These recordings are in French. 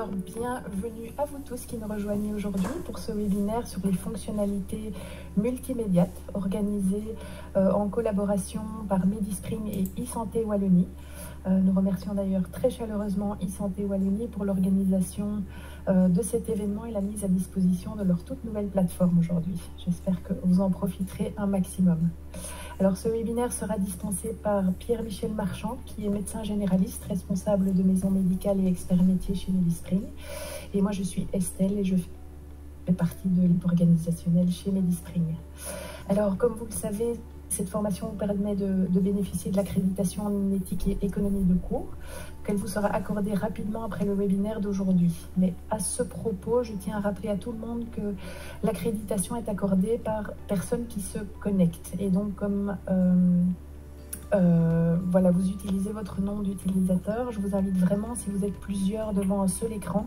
Alors bienvenue à vous tous qui nous rejoignez aujourd'hui pour ce webinaire sur les fonctionnalités multimédiates organisées en collaboration par Medispring et e-Santé Wallonie. Nous remercions d'ailleurs très chaleureusement e-Santé Wallonie pour l'organisation de cet événement et la mise à disposition de leur toute nouvelle plateforme aujourd'hui. J'espère que vous en profiterez un maximum. Alors ce webinaire sera dispensé par Pierre-Michel Marchand, qui est médecin généraliste, responsable de maison médicale et expert métier chez Medispring. Et moi je suis Estelle et je fais partie de l'équipe organisationnelle chez Medispring. Alors comme vous le savez, cette formation vous permet de bénéficier de l'accréditation en éthique et économie de cours, qu'elle vous sera accordée rapidement après le webinaire d'aujourd'hui. Mais à ce propos, je tiens à rappeler à tout le monde que l'accréditation est accordée par personne qui se connecte. Et donc, comme voilà, vous utilisez votre nom d'utilisateur, je vous invite vraiment, si vous êtes plusieurs devant un seul écran,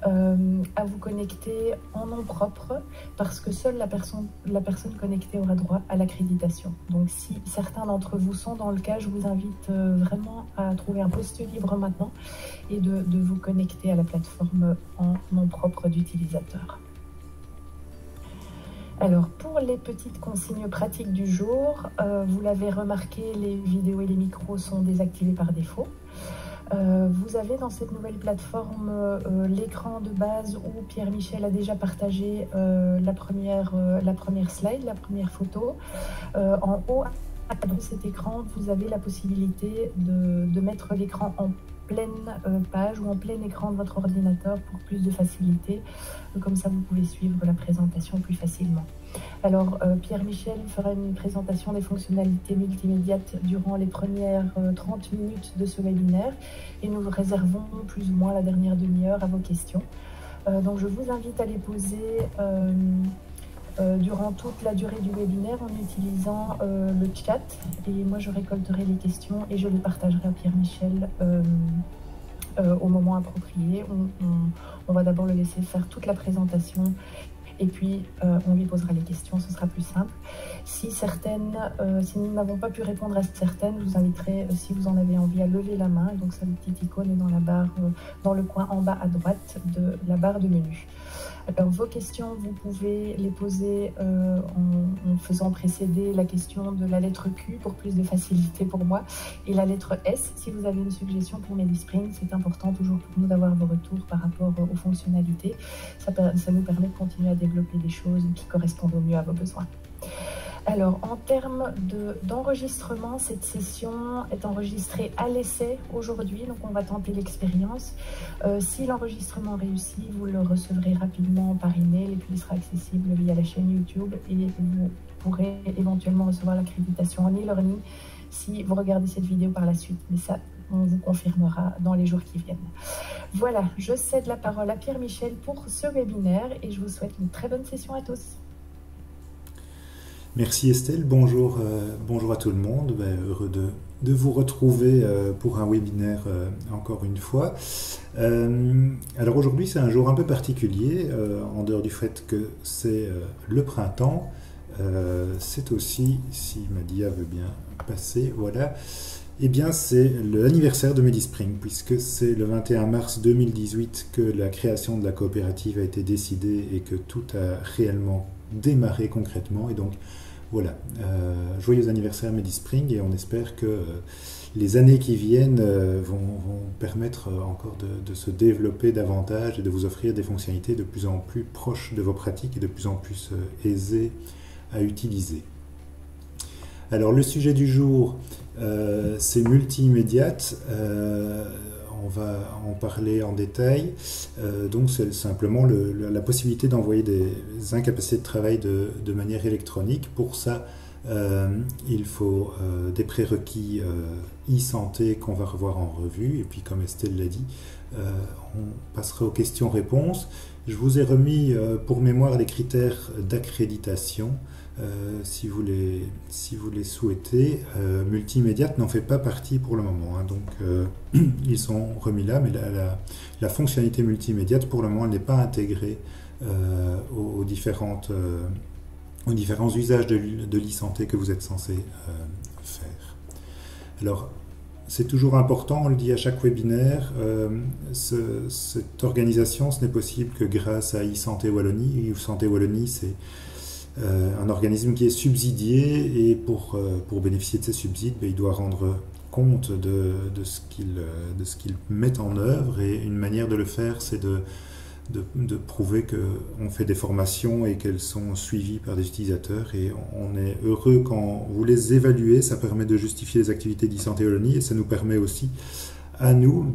à vous connecter en nom propre, parce que seule la personne connectée aura droit à l'accréditation. Donc si certains d'entre vous sont dans le cas, je vous invite vraiment à trouver un poste libre maintenant et de vous connecter à la plateforme en nom propre d'utilisateur. Alors pour les petites consignes pratiques du jour, vous l'avez remarqué, les vidéos et les micros sont désactivés par défaut. Vous avez dans cette nouvelle plateforme l'écran de base où Pierre-Michel a déjà partagé la première slide, la première photo. En haut de cet écran, vous avez la possibilité de mettre l'écran en pleine page ou en plein écran de votre ordinateur pour plus de facilité. Comme ça, vous pouvez suivre la présentation plus facilement. Alors, Pierre-Michel fera une présentation des fonctionnalités multimédiates durant les premières 30 minutes de ce webinaire et nous réservons plus ou moins la dernière demi-heure à vos questions. Donc, je vous invite à les poser durant toute la durée du webinaire en utilisant le chat. Et moi, je récolterai les questions et je les partagerai à Pierre-Michel au moment approprié. On va d'abord le laisser faire toute la présentation et puis on lui posera les questions, ce sera plus simple. Si nous n'avons pas pu répondre à certaines, je vous inviterai, si vous en avez envie, à lever la main. Donc ça, le petit icône est dans la barre, dans le coin en bas à droite de la barre de menu. Alors vos questions, vous pouvez les poser en faisant précéder la question de la lettre Q pour plus de facilité pour moi et la lettre S si vous avez une suggestion pour Medispring. C'est important toujours pour nous d'avoir vos retours par rapport aux fonctionnalités. Ça nous permet de continuer à développer des choses qui correspondent au mieux à vos besoins. Alors, en termes d'enregistrement, cette session est enregistrée à l'essai aujourd'hui, donc on va tenter l'expérience. Si l'enregistrement réussit, vous le recevrez rapidement par email et puis il sera accessible via la chaîne YouTube et vous pourrez éventuellement recevoir l'accréditation en e-learning si vous regardez cette vidéo par la suite. Mais ça, on vous confirmera dans les jours qui viennent. Voilà, je cède la parole à Pierre-Michel pour ce webinaire et je vous souhaite une très bonne session à tous. Merci Estelle, bonjour, bonjour à tout le monde, heureux de vous retrouver pour un webinaire encore une fois. Alors aujourd'hui c'est un jour un peu particulier, en dehors du fait que c'est le printemps, c'est aussi, si ma dia veut bien passer, voilà, eh bien c'est l'anniversaire de Medispring, puisque c'est le 21 mars 2018 que la création de la coopérative a été décidée et que tout a réellement démarrer concrètement. Et donc voilà, joyeux anniversaire Medispring, et on espère que les années qui viennent vont permettre encore de se développer davantage et de vous offrir des fonctionnalités de plus en plus proches de vos pratiques et de plus en plus aisées à utiliser. Alors le sujet du jour, c'est multimédiate. On va en parler en détail. Donc c'est simplement la possibilité d'envoyer des incapacités de travail de manière électronique. Pour ça, il faut des prérequis e-santé qu'on va revoir en revue. Et puis comme Estelle l'a dit, on passera aux questions-réponses. Je vous ai remis pour mémoire les critères d'accréditation. Si vous les souhaitez. Multimédiate n'en fait pas partie pour le moment, hein, donc ils sont remis là, mais la fonctionnalité multimédiate pour le moment elle n'est pas intégrée aux différents usages de l'e-santé que vous êtes censé faire. Alors c'est toujours important, on le dit à chaque webinaire, cette organisation, ce n'est possible que grâce à e-Santé Wallonie. E-Santé Wallonie, c'est un organisme qui est subsidié et pour bénéficier de ces subsides, il doit rendre compte de ce qu'il met en œuvre, et une manière de le faire, c'est de prouver qu'on fait des formations et qu'elles sont suivies par des utilisateurs, et on est heureux quand vous les évaluez. Ça permet de justifier les activités d'e-Santé Wallonie, et ça nous permet aussi à nous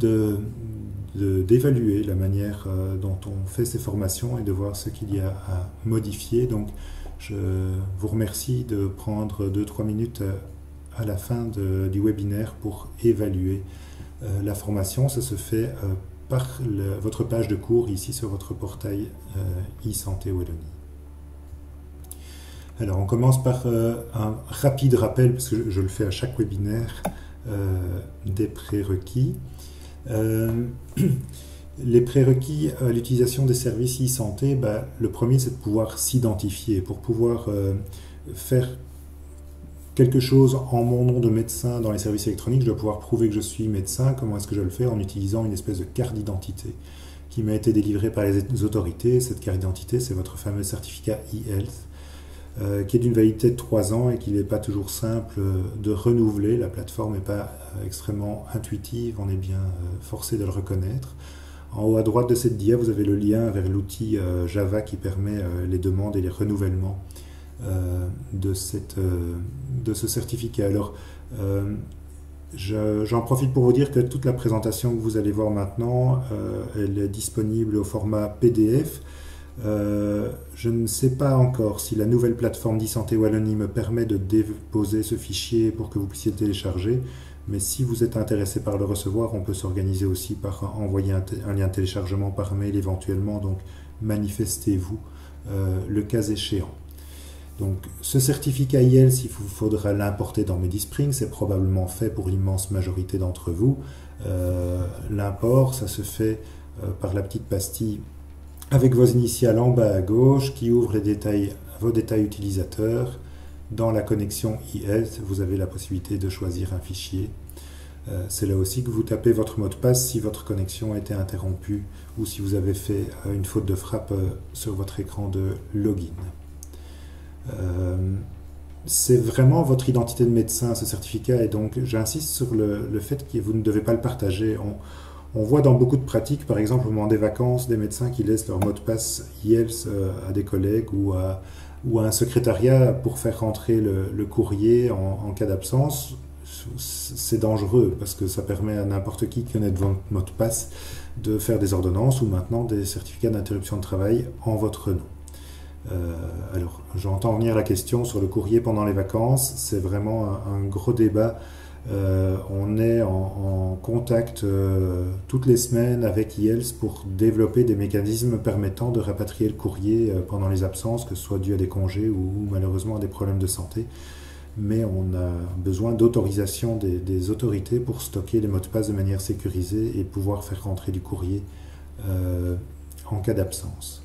d'évaluer la manière dont on fait ces formations et de voir ce qu'il y a à modifier. Donc je vous remercie de prendre 2-3 minutes à la fin du webinaire pour évaluer la formation. Ça se fait par votre page de cours ici sur votre portail e-Santé Wallonie. Alors on commence par un rapide rappel, parce que je le fais à chaque webinaire, des prérequis. Les prérequis à l'utilisation des services e-santé, le premier, c'est de pouvoir s'identifier. Pour pouvoir faire quelque chose en mon nom de médecin dans les services électroniques, je dois pouvoir prouver que je suis médecin. Comment est-ce que je le fais? En utilisant une espèce de carte d'identité qui m'a été délivrée par les autorités. Cette carte d'identité, c'est votre fameux certificat e-health, qui est d'une validité de 3 ans et qu'il n'est pas toujours simple de renouveler. La plateforme n'est pas extrêmement intuitive, on est bien forcé de le reconnaître. En haut à droite de cette dia, vous avez le lien vers l'outil Java qui permet les demandes et les renouvellements de ce certificat. Alors, j'en profite pour vous dire que toute la présentation que vous allez voir maintenant, elle est disponible au format PDF. Je ne sais pas encore si la nouvelle plateforme d'e-Santé Wallonie me permet de déposer ce fichier pour que vous puissiez le télécharger, mais si vous êtes intéressé par le recevoir, on peut s'organiser aussi par envoyer un lien de téléchargement par mail éventuellement, donc manifestez-vous le cas échéant. Donc ce certificat e-health, il vous faudra l'importer dans MediSpring, c'est probablement fait pour l'immense majorité d'entre vous. L'import, ça se fait par la petite pastille avec vos initiales en bas à gauche qui ouvre vos détails utilisateurs. Dans la connexion e-health, vous avez la possibilité de choisir un fichier. C'est là aussi que vous tapez votre mot de passe si votre connexion a été interrompue ou si vous avez fait une faute de frappe sur votre écran de login. C'est vraiment votre identité de médecin, ce certificat, et donc j'insiste sur le fait que vous ne devez pas le partager. On voit dans beaucoup de pratiques, par exemple au moment des vacances, des médecins qui laissent leur mot de passe e-health à des collègues ou à un secrétariat pour faire rentrer le courrier en cas d'absence. C'est dangereux parce que ça permet à n'importe qui connaît votre mot de passe de faire des ordonnances ou maintenant des certificats d'interruption de travail en votre nom. Alors, j'entends venir la question sur le courrier pendant les vacances. C'est vraiment un gros débat. On est en contact toutes les semaines avec e-health pour développer des mécanismes permettant de rapatrier le courrier pendant les absences, que ce soit dû à des congés ou malheureusement à des problèmes de santé. Mais on a besoin d'autorisation des autorités pour stocker les mots de passe de manière sécurisée et pouvoir faire rentrer du courrier en cas d'absence.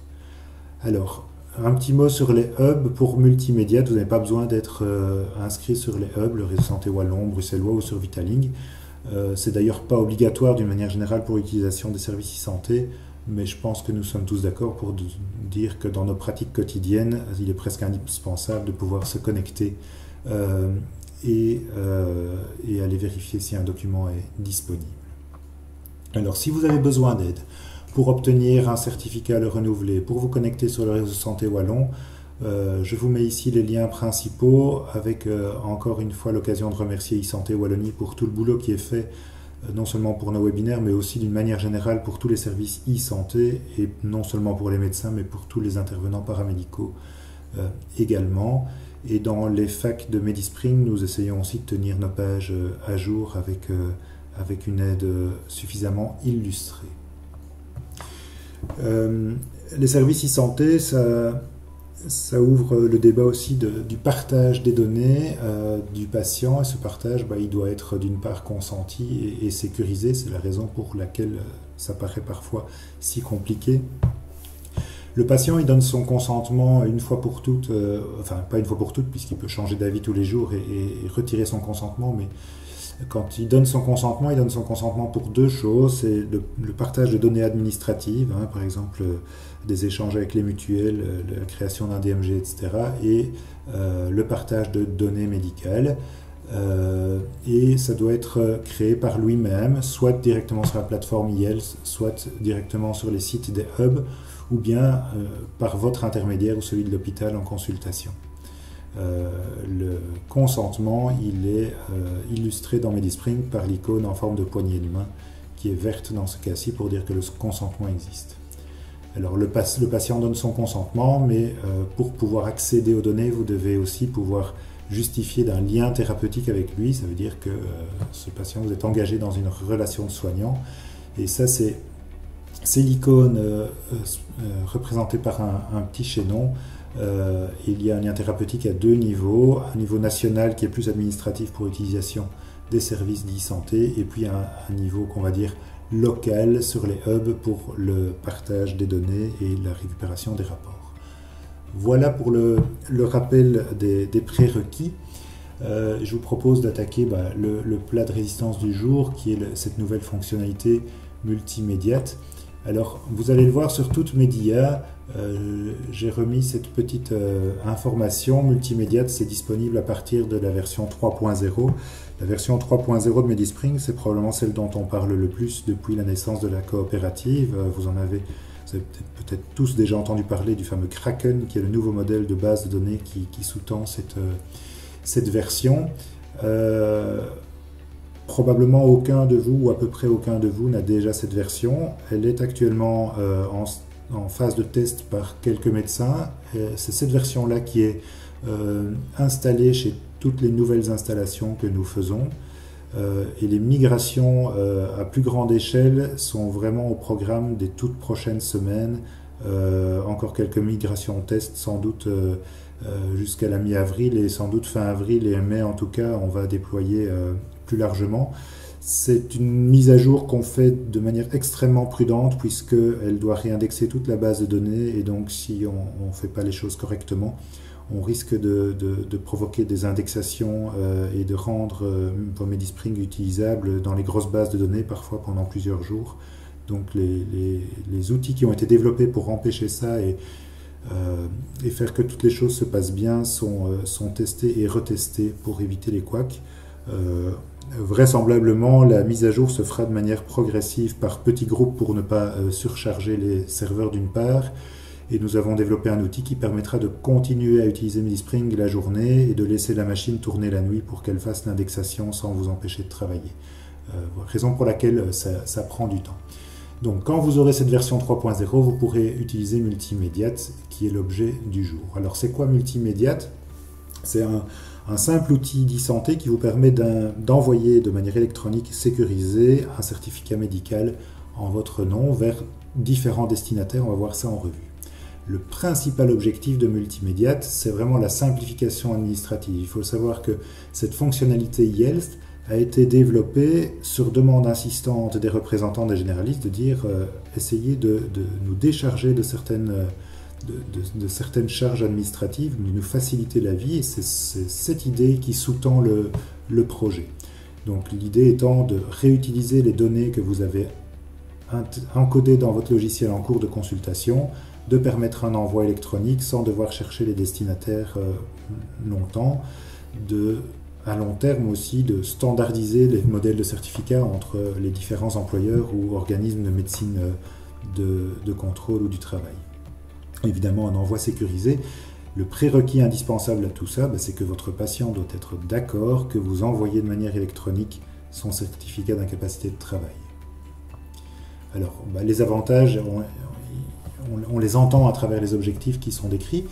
Alors, un petit mot sur les hubs pour multimédia. Vous n'avez pas besoin d'être inscrit sur les hubs, le Réseau Santé Wallon, bruxellois ou sur Vitaling. C'est d'ailleurs pas obligatoire d'une manière générale pour l'utilisation des services e-santé, mais je pense que nous sommes tous d'accord pour dire que dans nos pratiques quotidiennes, il est presque indispensable de pouvoir se connecter et aller vérifier si un document est disponible. Alors, si vous avez besoin d'aide pour obtenir un certificat à le renouveler, pour vous connecter sur le réseau Santé Wallon, je vous mets ici les liens principaux avec encore une fois l'occasion de remercier e-Santé Wallonie pour tout le boulot qui est fait, non seulement pour nos webinaires, mais aussi d'une manière générale pour tous les services e-santé, et non seulement pour les médecins, mais pour tous les intervenants paramédicaux également. Et dans les facs de MediSpring, nous essayons aussi de tenir nos pages à jour avec une aide suffisamment illustrée. Les services e-santé, ça ouvre le débat aussi du partage des données du patient, et ce partage, il doit être d'une part consenti et sécurisé. C'est la raison pour laquelle ça paraît parfois si compliqué. Le patient, il donne son consentement une fois pour toutes, enfin pas une fois pour toutes puisqu'il peut changer d'avis tous les jours et retirer son consentement, mais Quand il donne son consentement pour deux choses. C'est le partage de données administratives, hein, par exemple des échanges avec les mutuelles, la création d'un DMG, etc. Et le partage de données médicales. Et ça doit être créé par lui-même, soit directement sur la plateforme eHealth, soit directement sur les sites des hubs, ou bien par votre intermédiaire ou celui de l'hôpital en consultation. Le consentement, il est illustré dans MediSpring par l'icône en forme de poignée de main qui est verte dans ce cas-ci pour dire que le consentement existe. Alors le patient donne son consentement, mais pour pouvoir accéder aux données, vous devez aussi pouvoir justifier d'un lien thérapeutique avec lui. Ça veut dire que ce patient, vous êtes engagé dans une relation de soignant. Et ça, c'est l'icône représentée par un petit chaînon. Il y a un lien thérapeutique à deux niveaux. Un niveau national qui est plus administratif pour l'utilisation des services d'e-santé, et puis un niveau qu'on va dire local sur les hubs pour le partage des données et la récupération des rapports. Voilà pour le rappel des prérequis. Je vous propose d'attaquer le plat de résistance du jour, qui est cette nouvelle fonctionnalité multimédiate. Alors, vous allez le voir sur toute Media, j'ai remis cette petite information. Multimédiate, c'est disponible à partir de la version 3.0. La version 3.0 de MediSpring, c'est probablement celle dont on parle le plus depuis la naissance de la coopérative. Vous avez peut-être tous déjà entendu parler du fameux Kraken, qui est le nouveau modèle de base de données qui sous-tend cette version. Probablement aucun de vous, ou à peu près aucun de vous, n'a déjà cette version. Elle est actuellement en phase de test par quelques médecins. C'est cette version-là qui est installée chez toutes les nouvelles installations que nous faisons. Et les migrations à plus grande échelle sont vraiment au programme des toutes prochaines semaines. Encore quelques migrations test, sans doute jusqu'à la mi-avril, et sans doute fin avril et mai en tout cas, on va déployer plus largement. C'est une mise à jour qu'on fait de manière extrêmement prudente, puisqu'elle doit réindexer toute la base de données, et donc si on ne fait pas les choses correctement, on risque de provoquer des indexations et de rendre MediSpring utilisable dans les grosses bases de données, parfois pendant plusieurs jours. Donc les outils qui ont été développés pour empêcher ça et faire que toutes les choses se passent bien sont testés et retestés pour éviter les couacs. Vraisemblablement, la mise à jour se fera de manière progressive par petits groupes pour ne pas surcharger les serveurs d'une part. Et nous avons développé un outil qui permettra de continuer à utiliser MediSpring la journée et de laisser la machine tourner la nuit pour qu'elle fasse l'indexation sans vous empêcher de travailler. Raison pour laquelle ça prend du temps. Donc quand vous aurez cette version 3.0, vous pourrez utiliser Multimédiate, qui est l'objet du jour. Alors c'est quoi Multimédiate? C'est un simple outil d'e-santé qui vous permet d'envoyer de manière électronique sécurisée un certificat médical en votre nom vers différents destinataires. On va voir ça en revue. Le principal objectif de Multimédiate, c'est vraiment la simplification administrative. Il faut savoir que cette fonctionnalité eHealth a été développée sur demande insistante des représentants des généralistes, de dire essayez de nous décharger de certaines charges administratives, de nous faciliter la vie, et c'est cette idée qui sous-tend le projet. Donc l'idée étant de réutiliser les données que vous avez encodées dans votre logiciel en cours de consultation, de permettre un envoi électronique sans devoir chercher les destinataires longtemps, à long terme aussi de standardiser les modèles de certificats entre les différents employeurs ou organismes de médecine de contrôle ou du travail. Évidemment, un envoi sécurisé. Le prérequis indispensable à tout ça, c'est que votre patient doit être d'accord que vous envoyez de manière électronique son certificat d'incapacité de travail. Alors, les avantages, on les entend à travers les objectifs qui sont décrits.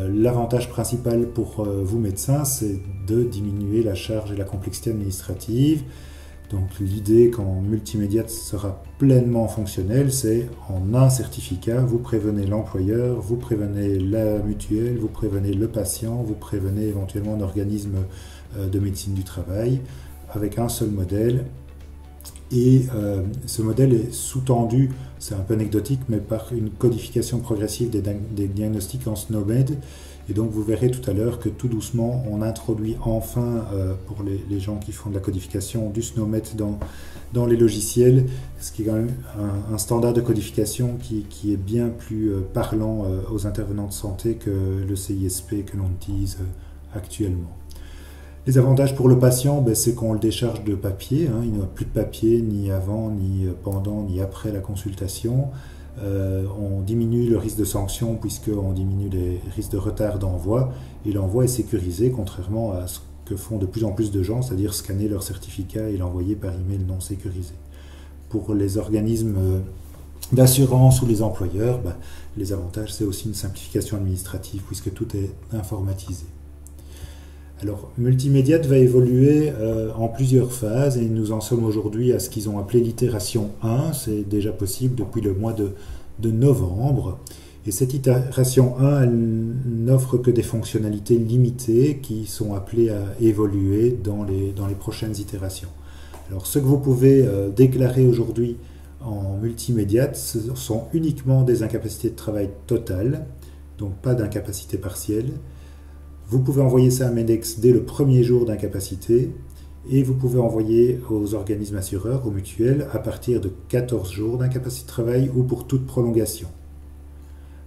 L'avantage principal pour vous médecins, c'est de diminuer la charge et la complexité administrative. Donc l'idée quand Multimédiate sera pleinement fonctionnel, c'est en un certificat, vous prévenez l'employeur, vous prévenez la mutuelle, vous prévenez le patient, vous prévenez éventuellement un organisme de médecine du travail, avec un seul modèle. Et ce modèle est sous-tendu, c'est un peu anecdotique, mais par une codification progressive des diagnostics en SNOMED, Et donc vous verrez tout à l'heure que tout doucement on introduit enfin, pour les gens qui font de la codification, du SNOMED dans les logiciels, ce qui est quand même un standard de codification qui est bien plus parlant aux intervenants de santé que le CISP que l'on utilise actuellement. Les avantages pour le patient, c'est qu'on le décharge de papier, hein, il n'y a plus de papier ni avant, ni pendant, ni après la consultation. On diminue le risque de sanction puisqu'on diminue les risques de retard d'envoi, et l'envoi est sécurisé contrairement à ce que font de plus en plus de gens, c'est-à-dire scanner leur certificat et l'envoyer par email non sécurisé. Pour les organismes d'assurance ou les employeurs, les avantages, c'est aussi une simplification administrative puisque tout est informatisé. Alors, Multimediate va évoluer en plusieurs phases et nous en sommes aujourd'hui à ce qu'ils ont appelé l'itération 1. C'est déjà possible depuis le mois de novembre. Et cette itération 1, elle n'offre que des fonctionnalités limitées qui sont appelées à évoluer dans les prochaines itérations. Alors, ce que vous pouvez déclarer aujourd'hui en Multimediate, ce sont uniquement des incapacités de travail totales, donc pas d'incapacité partielle. Vous pouvez envoyer ça à MEDEX dès le premier jour d'incapacité et vous pouvez envoyer aux organismes assureurs, aux mutuelles, à partir de 14 jours d'incapacité de travail ou pour toute prolongation.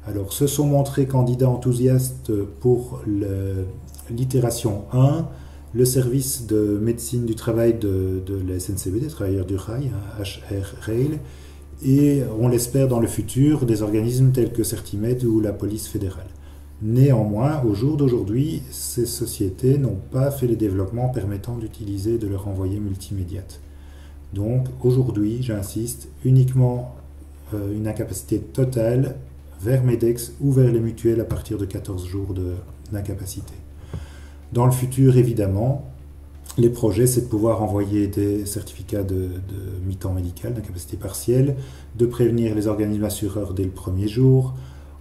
Alors, se sont montrés candidats enthousiastes pour l'itération 1, le service de médecine du travail de la SNCB, des travailleurs du rail, HR Rail, et on l'espère dans le futur, des organismes tels que Certimed ou la police fédérale. Néanmoins, au jour d'aujourd'hui, ces sociétés n'ont pas fait les développements permettant d'utiliser de leur envoyer Multimediate. Donc aujourd'hui, j'insiste, uniquement une incapacité totale vers MEDEX ou vers les mutuelles à partir de 14 jours d'incapacité. Dans le futur, évidemment, les projets, c'est de pouvoir envoyer des certificats de mi-temps médical, d'incapacité partielle, de prévenir les organismes assureurs dès le premier jour.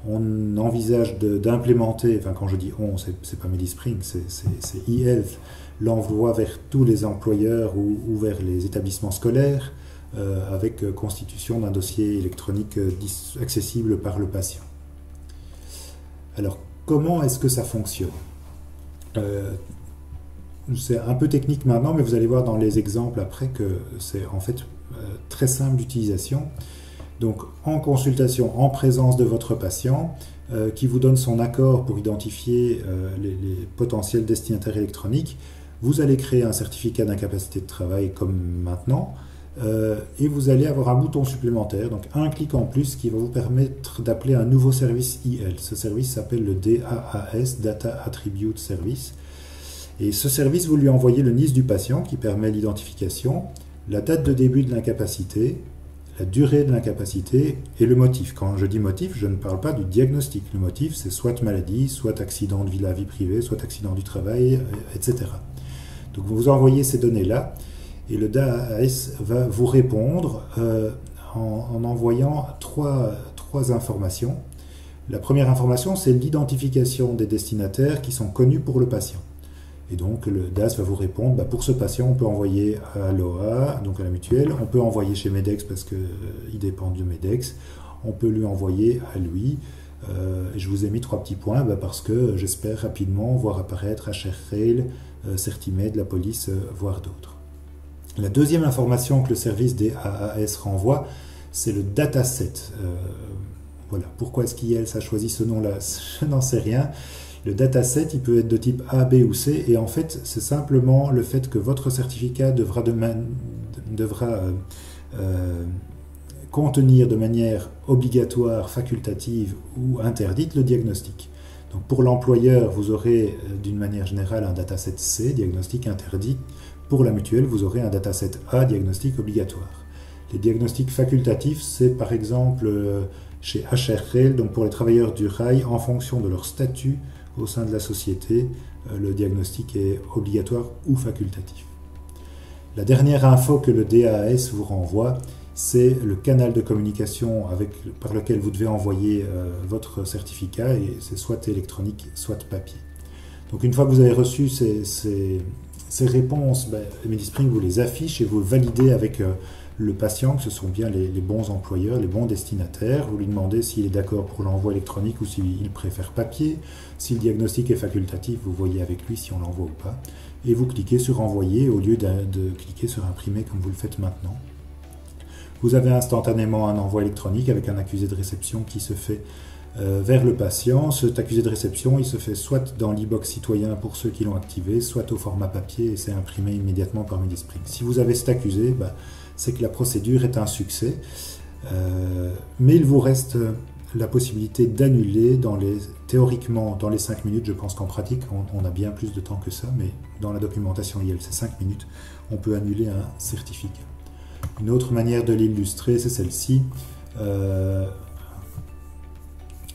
On envisage d'implémenter, enfin quand je dis on, c'est pas MediSpring, c'est eHealth, l'envoi vers tous les employeurs ou vers les établissements scolaires avec constitution d'un dossier électronique accessible par le patient. Alors comment est-ce que ça fonctionne? C'est un peu technique maintenant, mais vous allez voir dans les exemples après que c'est en fait très simple d'utilisation. Donc en consultation, en présence de votre patient, qui vous donne son accord pour identifier les potentiels destinataires électroniques, vous allez créer un certificat d'incapacité de travail comme maintenant, et vous allez avoir un bouton supplémentaire, donc un clic en plus qui va vous permettre d'appeler un nouveau service eHealth. Ce service s'appelle le DAAS, Data Attribute Service. Et ce service, vous lui envoyez le NIS du patient qui permet l'identification, la date de début de l'incapacité, la durée de l'incapacité et le motif. Quand je dis motif, je ne parle pas du diagnostic. Le motif, c'est soit maladie, soit accident de la vie privée, soit accident du travail, etc. Donc vous envoyez ces données-là et le DAAS va vous répondre en envoyant trois informations. La première information, c'est l'identification des destinataires qui sont connus pour le patient. Et donc le DAS va vous répondre, pour ce patient, on peut envoyer à l'OA, donc à la mutuelle, on peut envoyer chez MEDEX parce qu'il dépend de MEDEX, on peut lui envoyer à lui. Je vous ai mis 3 petits points parce que j'espère rapidement voir apparaître HR Rail, Certimed, la police, voire d'autres. La deuxième information que le service des AAS renvoie, c'est le dataset. Voilà. Pourquoi est-ce qu'IELTS a choisi ce nom-là? Je n'en sais rien. Le dataset, il peut être de type A, B ou C, et en fait, c'est simplement le fait que votre certificat devra contenir de manière obligatoire, facultative ou interdite le diagnostic. Donc pour l'employeur, vous aurez d'une manière générale un dataset C, diagnostic interdit. Pour la mutuelle, vous aurez un dataset A, diagnostic obligatoire. Les diagnostics facultatifs, c'est par exemple chez HR Rail, donc pour les travailleurs du rail, en fonction de leur statut au sein de la société, le diagnostic est obligatoire ou facultatif. La dernière info que le DAAS vous renvoie, c'est le canal de communication par lequel vous devez envoyer votre certificat, et c'est soit électronique, soit papier. Donc une fois que vous avez reçu ces réponses, MediSpring vous les affiche et vous validez avec le patient que ce sont bien les bons employeurs, les bons destinataires. Vous lui demandez s'il est d'accord pour l'envoi électronique ou s'il préfère papier. Si le diagnostic est facultatif, vous voyez avec lui si on l'envoie ou pas. Et vous cliquez sur envoyer au lieu de cliquer sur imprimer comme vous le faites maintenant. Vous avez instantanément un envoi électronique avec un accusé de réception qui se fait vers le patient. Cet accusé de réception, il se fait soit dans l'e-box citoyen pour ceux qui l'ont activé, soit au format papier et c'est imprimé immédiatement par Medispring. Si vous avez cet accusé, c'est que la procédure est un succès, mais il vous reste la possibilité d'annuler théoriquement dans les 5 minutes. Je pense qu'en pratique on a bien plus de temps que ça, mais dans la documentation IEL c'est 5 minutes, on peut annuler un certificat. Une autre manière de l'illustrer, c'est celle-ci.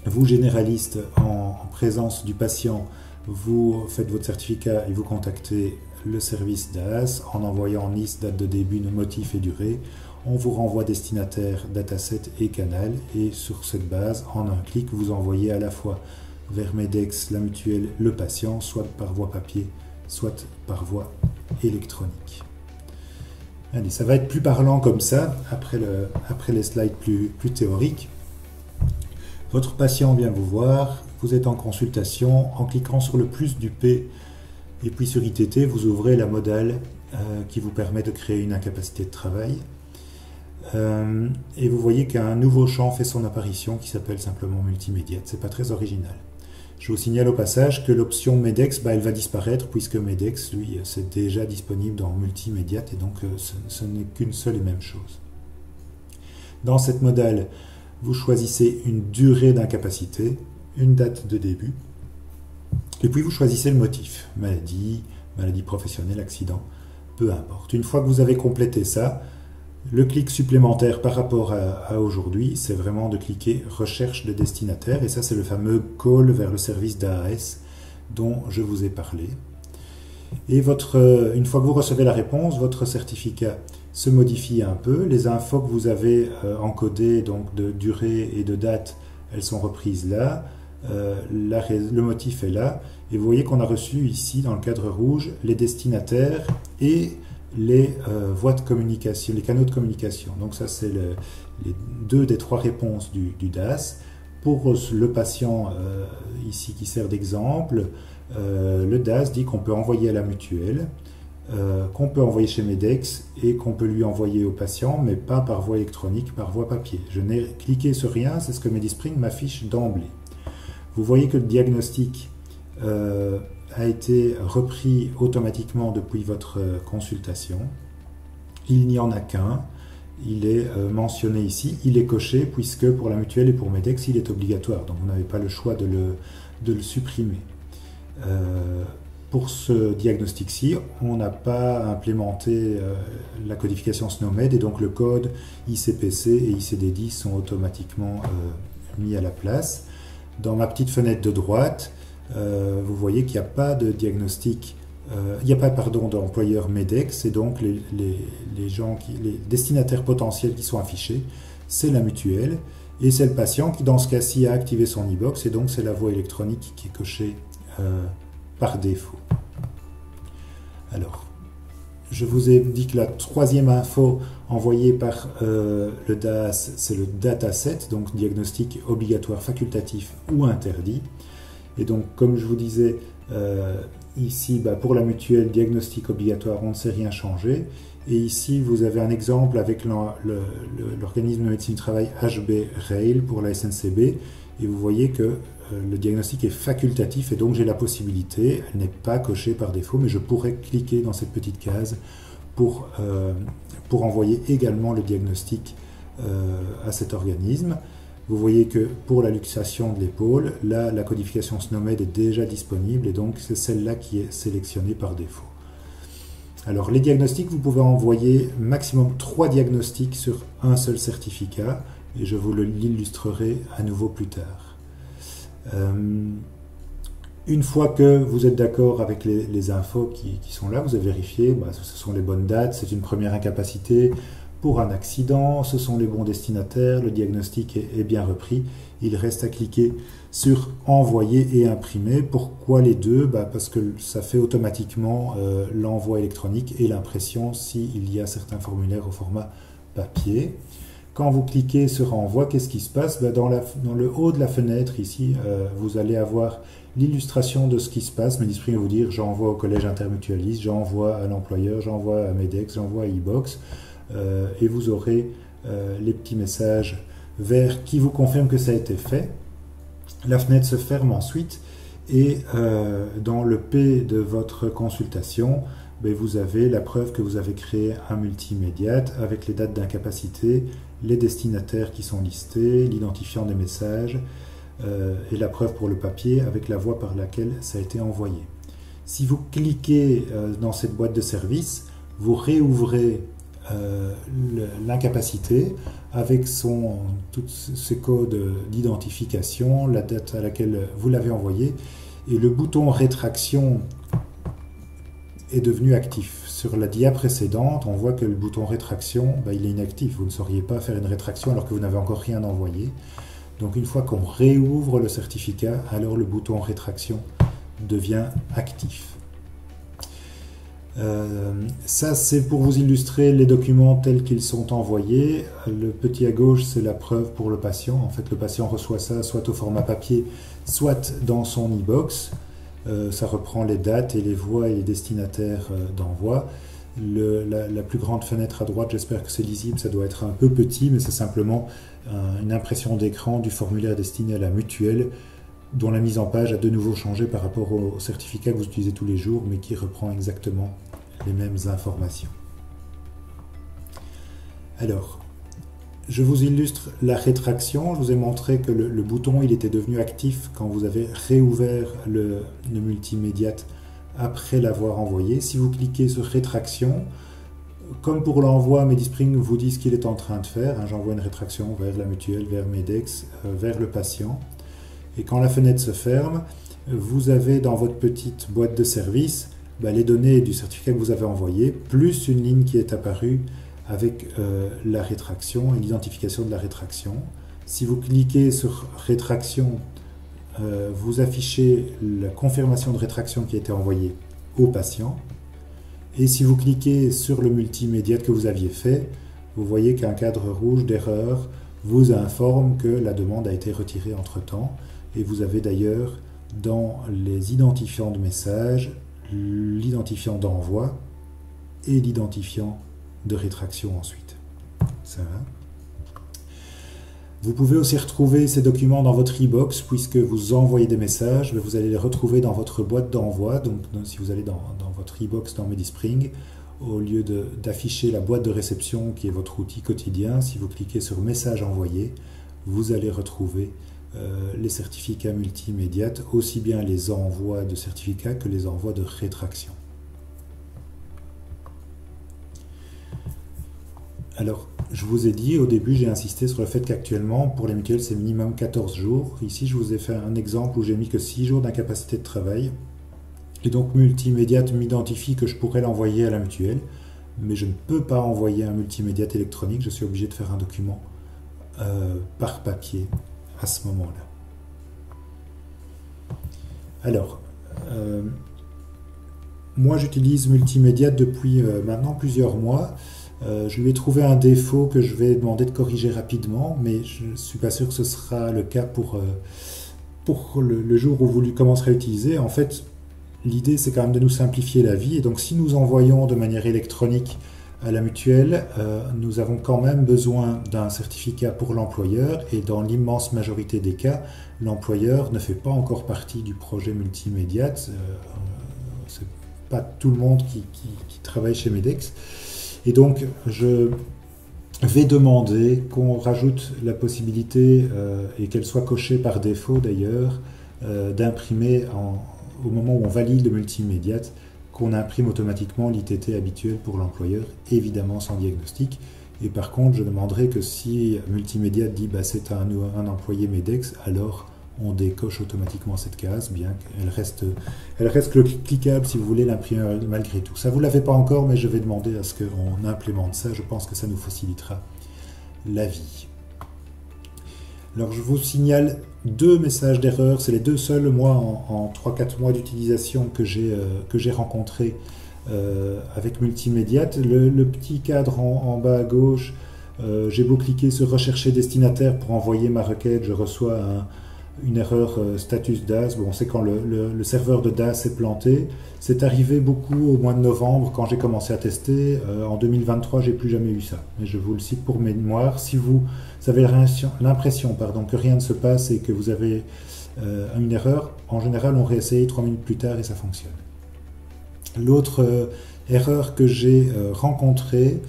Vous, généraliste, en présence du patient, vous faites votre certificat et vous contactez le service DAS en envoyant NIS, date de début, motif et durée. On vous renvoie destinataire, dataset et canal. Et sur cette base, en un clic, vous envoyez à la fois vers MEDEX, la mutuelle, le patient, soit par voie papier, soit par voie électronique. Allez, ça va être plus parlant comme ça, après les slides plus théoriques. Votre patient vient vous voir, vous êtes en consultation, en cliquant sur le plus du P et puis sur ITT, vous ouvrez la modale qui vous permet de créer une incapacité de travail. Et vous voyez qu'un nouveau champ fait son apparition qui s'appelle simplement multimédiate. C'est pas très original. Je vous signale au passage que l'option MEDEX, elle va disparaître puisque MEDEX, lui, c'est déjà disponible dans multimédiate et donc ce n'est qu'une seule et même chose. Dans cette modale, vous choisissez une durée d'incapacité, une date de début, et puis vous choisissez le motif, maladie, maladie professionnelle, accident, peu importe. Une fois que vous avez complété ça, le clic supplémentaire par rapport à aujourd'hui, c'est vraiment de cliquer recherche de destinataire, et ça c'est le fameux call vers le service d'AAS dont je vous ai parlé. Et une fois que vous recevez la réponse, votre certificat se modifie un peu. Les infos que vous avez encodées, donc de durée et de date, elles sont reprises là. Le motif est là. Et vous voyez qu'on a reçu ici, dans le cadre rouge, les destinataires et les voies de communication, les canaux de communication. Donc ça, c'est les 2 des 3 réponses du DAS. Pour le patient ici qui sert d'exemple, le DAS dit qu'on peut envoyer à la mutuelle, qu'on peut envoyer chez MEDEX et qu'on peut lui envoyer au patient, mais pas par voie électronique, par voie papier. Je n'ai cliqué sur rien, c'est ce que Medispring m'affiche d'emblée. Vous voyez que le diagnostic a été repris automatiquement depuis votre consultation. Il n'y en a qu'un, il est mentionné ici, il est coché puisque pour la mutuelle et pour MEDEX, il est obligatoire, donc vous n'avez pas le choix de le supprimer. Pour ce diagnostic-ci, on n'a pas implémenté la codification SNOMED et donc le code ICPC et ICD-10 sont automatiquement mis à la place. Dans ma petite fenêtre de droite, vous voyez qu'il n'y a pas de diagnostic, il n'y a pas d'employeur MEDEX et donc les destinataires potentiels qui sont affichés, c'est la mutuelle et c'est le patient qui dans ce cas-ci a activé son e-box et donc c'est la voie électronique qui est cochée par défaut. Alors, je vous ai dit que la 3e info envoyée par le DAS, c'est le dataset, donc diagnostic obligatoire, facultatif ou interdit. Et donc, comme je vous disais, ici, pour la mutuelle, diagnostic obligatoire, on ne sait rien changer. Et ici, vous avez un exemple avec l'organisme de médecine du travail HB Rail pour la SNCB. Et vous voyez que le diagnostic est facultatif et donc j'ai la possibilité, elle n'est pas cochée par défaut, mais je pourrais cliquer dans cette petite case pour envoyer également le diagnostic à cet organisme. Vous voyez que pour la luxation de l'épaule, là la codification SNOMED est déjà disponible et donc c'est celle-là qui est sélectionnée par défaut. Alors les diagnostics, vous pouvez envoyer maximum 3 diagnostics sur un seul certificat et je vous l'illustrerai à nouveau plus tard. Une fois que vous êtes d'accord avec les infos qui sont là, vous avez vérifié, ce sont les bonnes dates, c'est une première incapacité pour un accident, ce sont les bons destinataires, le diagnostic est bien repris. Il reste à cliquer sur envoyer et imprimer. Pourquoi les deux? Parce que ça fait automatiquement l'envoi électronique et l'impression s'il y a certains formulaires au format papier. Quand vous cliquez sur Envoi, qu'est-ce qui se passe? Dans le haut de la fenêtre, ici, vous allez avoir l'illustration de ce qui se passe. Medispring va vous dire j'envoie au collège intermutualiste, j'envoie à l'employeur, j'envoie à MEDEX, j'envoie à e-box. Et vous aurez les petits messages verts qui vous confirment que ça a été fait. La fenêtre se ferme ensuite et dans le P de votre consultation, vous avez la preuve que vous avez créé un multimédiat avec les dates d'incapacité, les destinataires qui sont listés, l'identifiant des messages et la preuve pour le papier avec la voie par laquelle ça a été envoyé. Si vous cliquez dans cette boîte de service, vous réouvrez l'incapacité avec tous ces codes d'identification, la date à laquelle vous l'avez envoyé, et le bouton rétraction est devenu actif. Sur la dia précédente, on voit que le bouton rétraction, il est inactif. Vous ne sauriez pas faire une rétraction alors que vous n'avez encore rien envoyé. Donc une fois qu'on réouvre le certificat, alors le bouton rétraction devient actif. Ça, c'est pour vous illustrer les documents tels qu'ils sont envoyés. Le petit à gauche, c'est la preuve pour le patient. En fait, le patient reçoit ça soit au format papier, soit dans son e-box. Ça reprend les dates et les voies et les destinataires d'envoi. La plus grande fenêtre à droite, j'espère que c'est lisible, ça doit être un peu petit, mais c'est simplement une impression d'écran du formulaire destiné à la mutuelle, dont la mise en page a de nouveau changé par rapport au certificat que vous utilisez tous les jours, mais qui reprend exactement les mêmes informations. Alors, je vous illustre la rétraction. Je vous ai montré que le bouton il était devenu actif quand vous avez réouvert le multimédiat après l'avoir envoyé. Si vous cliquez sur rétraction, comme pour l'envoi, Medispring vous dit ce qu'il est en train de faire. J'envoie une rétraction vers la mutuelle, vers MEDEX, vers le patient. Et quand la fenêtre se ferme, vous avez dans votre petite boîte de service les données du certificat que vous avez envoyé, plus une ligne qui est apparue avec la rétraction et l'identification de la rétraction. Si vous cliquez sur rétraction, vous affichez la confirmation de rétraction qui a été envoyée au patient. Et si vous cliquez sur le multimédiat que vous aviez fait, vous voyez qu'un cadre rouge d'erreur vous informe que la demande a été retirée entre-temps. Et vous avez d'ailleurs dans les identifiants de message, l'identifiant d'envoi et l'identifiant de rétraction ensuite. Ça va. Vous pouvez aussi retrouver ces documents dans votre e-box puisque vous envoyez des messages, vous allez les retrouver dans votre boîte d'envoi. Donc si vous allez dans votre e-box dans Medispring, au lieu d'afficher la boîte de réception qui est votre outil quotidien, si vous cliquez sur message envoyé, vous allez retrouver les certificats multimédias, aussi bien les envois de certificats que les envois de rétraction. Alors, je vous ai dit au début, j'ai insisté sur le fait qu'actuellement, pour les mutuelles, c'est minimum 14 jours. Ici, je vous ai fait un exemple où j'ai mis que 6 jours d'incapacité de travail. Et donc, multimédiat m'identifie que je pourrais l'envoyer à la mutuelle, mais je ne peux pas envoyer un multimédiat électronique. Je suis obligé de faire un document par papier à ce moment-là. Alors, moi j'utilise multimédiat depuis maintenant plusieurs mois. Je lui ai trouvé un défaut que je vais demander de corriger rapidement, mais je ne suis pas sûr que ce sera le cas pour le jour où vous lui commencerez à utiliser. En fait, l'idée c'est quand même de nous simplifier la vie, et donc si nous envoyons de manière électronique à la mutuelle, nous avons quand même besoin d'un certificat pour l'employeur, et dans l'immense majorité des cas, l'employeur ne fait pas encore partie du projet multimédiat. C'est pas tout le monde qui travaille chez MEDEX. Et donc, je vais demander qu'on rajoute la possibilité, et qu'elle soit cochée par défaut d'ailleurs, d'imprimer au moment où on valide le multimédiat, qu'on imprime automatiquement l'ITT habituel pour l'employeur, évidemment sans diagnostic. Et par contre, je demanderai que si multimédiat dit c'est un employé MEDEX, alors on décoche automatiquement cette case, bien qu'elle reste cliquable si vous voulez l'imprimer malgré tout. Ça, vous ne l'avez pas encore, mais je vais demander à ce qu'on implémente ça. Je pense que ça nous facilitera la vie. Alors, je vous signale 2 messages d'erreur. C'est les 2 seuls, moi, en 3-4 mois d'utilisation que j'ai rencontrés avec multimédiat. Le petit cadre en bas à gauche J'ai beau cliquer sur rechercher destinataire pour envoyer ma requête, je reçois une erreur status DAS. Bon, c'est quand le serveur de DAS est planté. C'est arrivé beaucoup au mois de novembre quand j'ai commencé à tester. En 2023, j'ai plus jamais eu ça. Mais je vous le cite pour mémoire. Si vous avez l'impression que rien ne se passe et que vous avez une erreur, en général, on réessaye 3 minutes plus tard et ça fonctionne. L'autre erreur que j'ai rencontrée,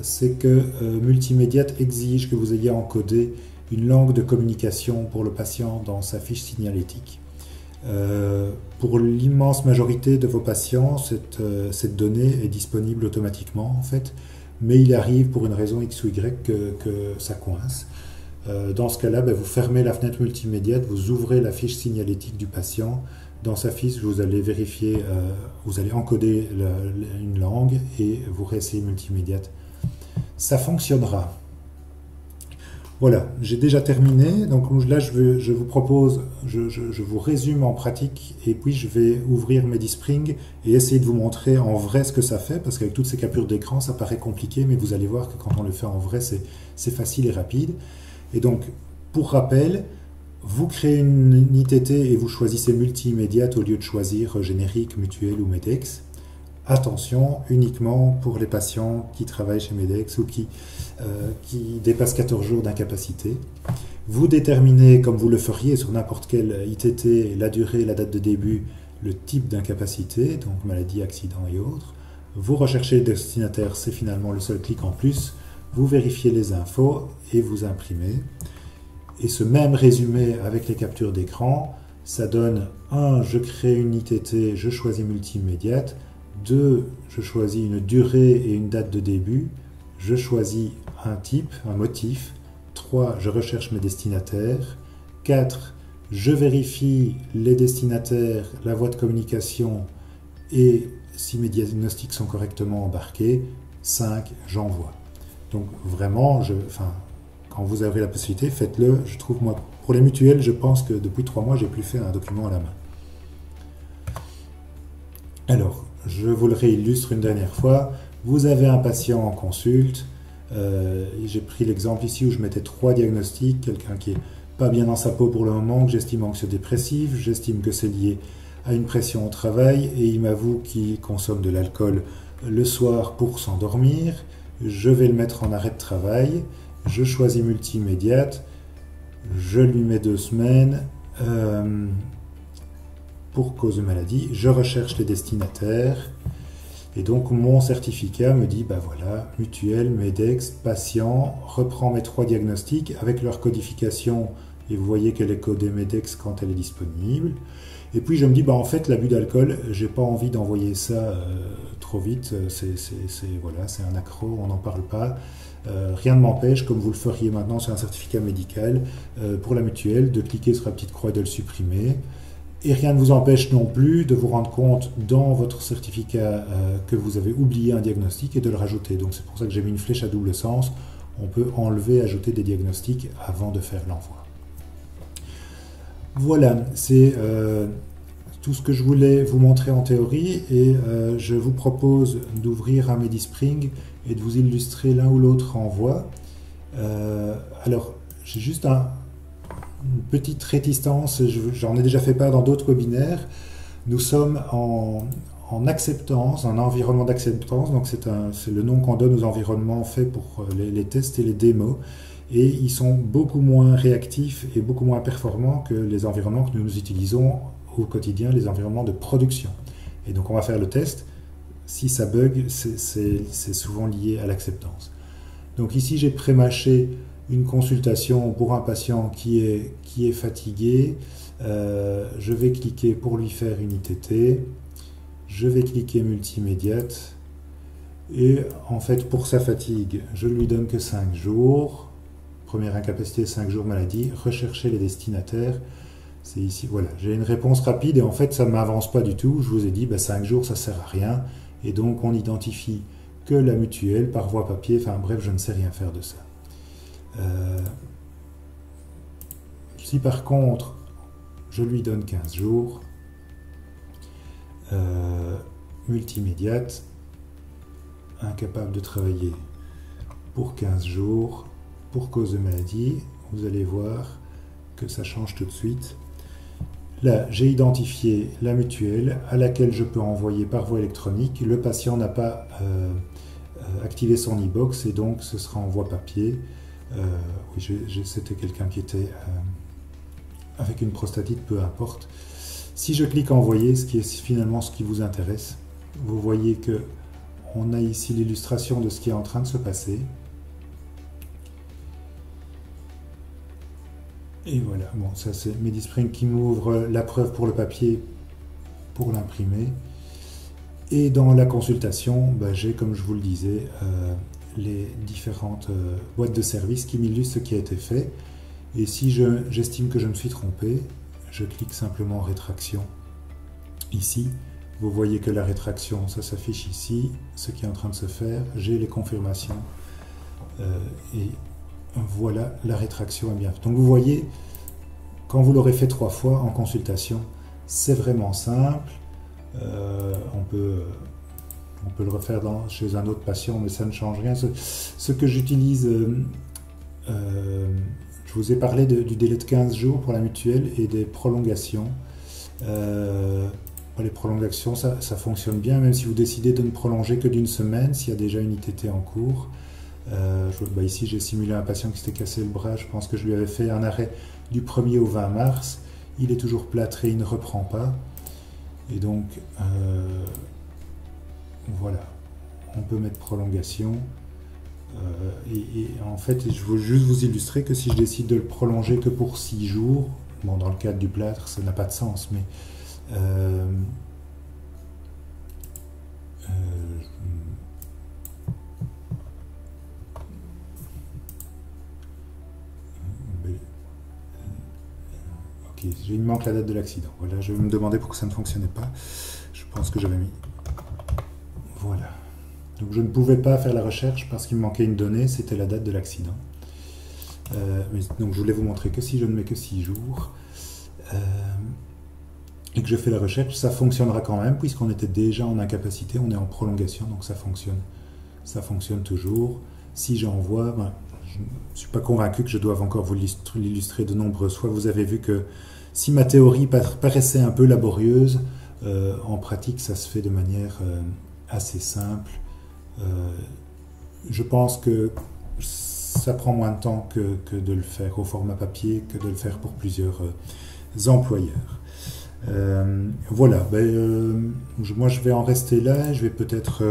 c'est que Multimediat exige que vous ayez encodé une langue de communication pour le patient dans sa fiche signalétique. Pour l'immense majorité de vos patients, cette donnée est disponible automatiquement en fait, mais il arrive pour une raison X ou Y que ça coince. Dans ce cas-là, vous fermez la fenêtre Multimediat, vous ouvrez la fiche signalétique du patient. Dans sa fiche, vous allez vérifier, vous allez encoder une langue et vous réessayez Multimediat. Ça fonctionnera. Voilà, j'ai déjà terminé. Donc là, je vous propose, je vous résume en pratique et puis je vais ouvrir MediSpring et essayer de vous montrer en vrai ce que ça fait, parce qu'avec toutes ces captures d'écran, ça paraît compliqué, mais vous allez voir que quand on le fait en vrai, c'est facile et rapide. Et donc, pour rappel, vous créez une ITT et vous choisissez Multimediat au lieu de choisir générique, mutuel ou Medex. Attention, uniquement pour les patients qui travaillent chez Medex ou qui dépassent 14 jours d'incapacité. Vous déterminez, comme vous le feriez sur n'importe quel ITT, la durée, la date de début, le type d'incapacité, donc maladie, accident et autres. Vous recherchez le destinataire, c'est finalement le seul clic en plus. Vous vérifiez les infos et vous imprimez. Et ce même résumé avec les captures d'écran, ça donne 1, je crée une ITT, je choisis Multimediat. 2, je choisis une durée et une date de début. Je choisis un type, un motif. 3, je recherche mes destinataires. 4, je vérifie les destinataires, la voie de communication et si mes diagnostics sont correctement embarqués. 5, j'envoie. Donc vraiment, quand vous avez la possibilité, faites-le. Je trouve, moi, pour les mutuelles, je pense que depuis 3 mois, j'ai plus fait un document à la main. Alors, je vous le réillustre une dernière fois. Vous avez un patient en consulte. J'ai pris l'exemple ici où je mettais 3 diagnostics. Quelqu'un qui est pas bien dans sa peau pour le moment, que j'estime anxio-dépressif, j'estime que c'est lié à une pression au travail, et il m'avoue qu'il consomme de l'alcool le soir pour s'endormir. Je vais le mettre en arrêt de travail. Je choisis Multimediat. Je lui mets 2 semaines. Pour cause de maladie, je recherche les destinataires et donc mon certificat me dit, voilà, mutuelle, Medex, patient, reprend mes 3 diagnostics avec leur codification et vous voyez qu'elle est codée Medex quand elle est disponible. Et puis je me dis, en fait, l'abus d'alcool, j'ai pas envie d'envoyer ça trop vite, c'est un accro, on n'en parle pas. Rien ne m'empêche, comme vous le feriez maintenant sur un certificat médical, pour la mutuelle, de cliquer sur la petite croix et de le supprimer. Et rien ne vous empêche non plus de vous rendre compte dans votre certificat que vous avez oublié un diagnostic et de le rajouter. Donc c'est pour ça que j'ai mis une flèche à double sens. On peut enlever, ajouter des diagnostics avant de faire l'envoi. Voilà, c'est tout ce que je voulais vous montrer en théorie et je vous propose d'ouvrir un MediSpring et de vous illustrer l'un ou l'autre envoi. Alors, j'ai juste une petite réticence, j'en ai déjà fait part dans d'autres webinaires. Nous sommes en acceptance, un environnement d'acceptance, donc c'est le nom qu'on donne aux environnements faits pour les tests et les démos, et ils sont beaucoup moins réactifs et beaucoup moins performants que les environnements que nous utilisons au quotidien, les environnements de production. Et donc on va faire le test. Si ça bug, c'est souvent lié à l'acceptance. Donc ici j'ai pré-mâché une consultation pour un patient qui est fatigué. Je vais cliquer pour lui faire une ITT. Je vais cliquer Multimediat. Et en fait, pour sa fatigue, je lui donne que 5 jours. Première incapacité, 5 jours maladie. Rechercher les destinataires. C'est ici, voilà. J'ai une réponse rapide et en fait, ça ne m'avance pas du tout. Je vous ai dit, 5 jours, ça ne sert à rien. Et donc, on identifie que la mutuelle par voie papier. Enfin bref, je ne sais rien faire de ça. Si par contre je lui donne 15 jours, Multimediat, incapable de travailler pour 15 jours, pour cause de maladie. Vous allez voir que ça change tout de suite. Là, j'ai identifié la mutuelle à laquelle je peux envoyer par voie électronique. Le patient n'a pas activé son e-box et donc ce sera en voie papier. Oui, c'était quelqu'un qui était avec une prostatite, peu importe. Si je clique envoyer, ce qui est finalement ce qui vous intéresse, vous voyez que on a ici l'illustration de ce qui est en train de se passer. Et voilà, bon, ça c'est MediSpring qui m'ouvre la preuve pour le papier pour l'imprimer. Et dans la consultation, bah, j'ai, comme je vous le disais, les différentes boîtes de services qui m'illustrent ce qui a été fait. Et si j'estime que je me suis trompé, je clique simplement rétraction ici. Vous voyez que la rétraction, ça s'affiche ici, ce qui est en train de se faire. J'ai les confirmations et voilà, la rétraction est bien faite. Donc vous voyez, quand vous l'aurez fait 3 fois en consultation, c'est vraiment simple. On peut le refaire chez un autre patient, mais ça ne change rien. Ce que j'utilise, je vous ai parlé du délai de 15 jours pour la mutuelle et des prolongations. Les prolongations, ça fonctionne bien, même si vous décidez de ne prolonger que d'une semaine, s'il y a déjà une ITT en cours. Ici, j'ai simulé un patient qui s'était cassé le bras. Je pense que je lui avais fait un arrêt du 1er au 20 mars. Il est toujours plâtré, il ne reprend pas. Et donc, voilà, on peut mettre prolongation. Et en fait, je veux juste vous illustrer que si je décide de le prolonger que pour 6 jours, bon, dans le cadre du plâtre, ça n'a pas de sens, mais ok, il me manque la date de l'accident. Voilà, je vais me demander pourquoi ça ne fonctionnait pas. Je pense que j'avais mis. Voilà. Donc je ne pouvais pas faire la recherche parce qu'il me manquait une donnée, c'était la date de l'accident. Donc je voulais vous montrer que si je ne mets que 6 jours et que je fais la recherche, ça fonctionnera quand même puisqu'on était déjà en incapacité, on est en prolongation, donc ça fonctionne toujours. Si j'envoie, je ne suis pas convaincu que je doive encore vous l'illustrer de nombreuses fois. Vous avez vu que si ma théorie paraissait un peu laborieuse, en pratique ça se fait de manière assez simple. Je pense que ça prend moins de temps que de le faire au format papier, que de le faire pour plusieurs employeurs. Voilà, moi je vais en rester là, je vais peut-être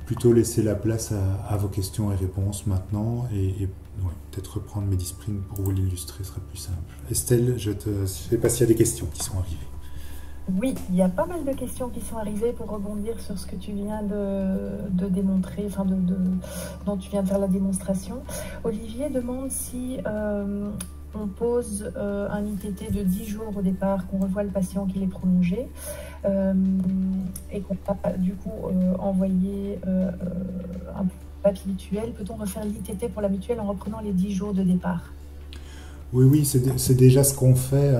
plutôt laisser la place à vos questions et réponses maintenant et ouais, peut-être reprendre MediSpring pour vous l'illustrer, ce sera plus simple. Estelle, je ne sais pas s'il y a des questions qui sont arrivées. Oui, il y a pas mal de questions qui sont arrivées pour rebondir sur ce que tu viens de démontrer, enfin dont tu viens de faire la démonstration. Olivier demande si on pose un ITT de 10 jours au départ, qu'on revoit le patient qu'il est prolongé et qu'on va du coup envoyer un papier mutuel. Peut-on refaire l'ITT pour la mutuelle en reprenant les 10 jours de départ? Oui, c'est déjà ce qu'on fait.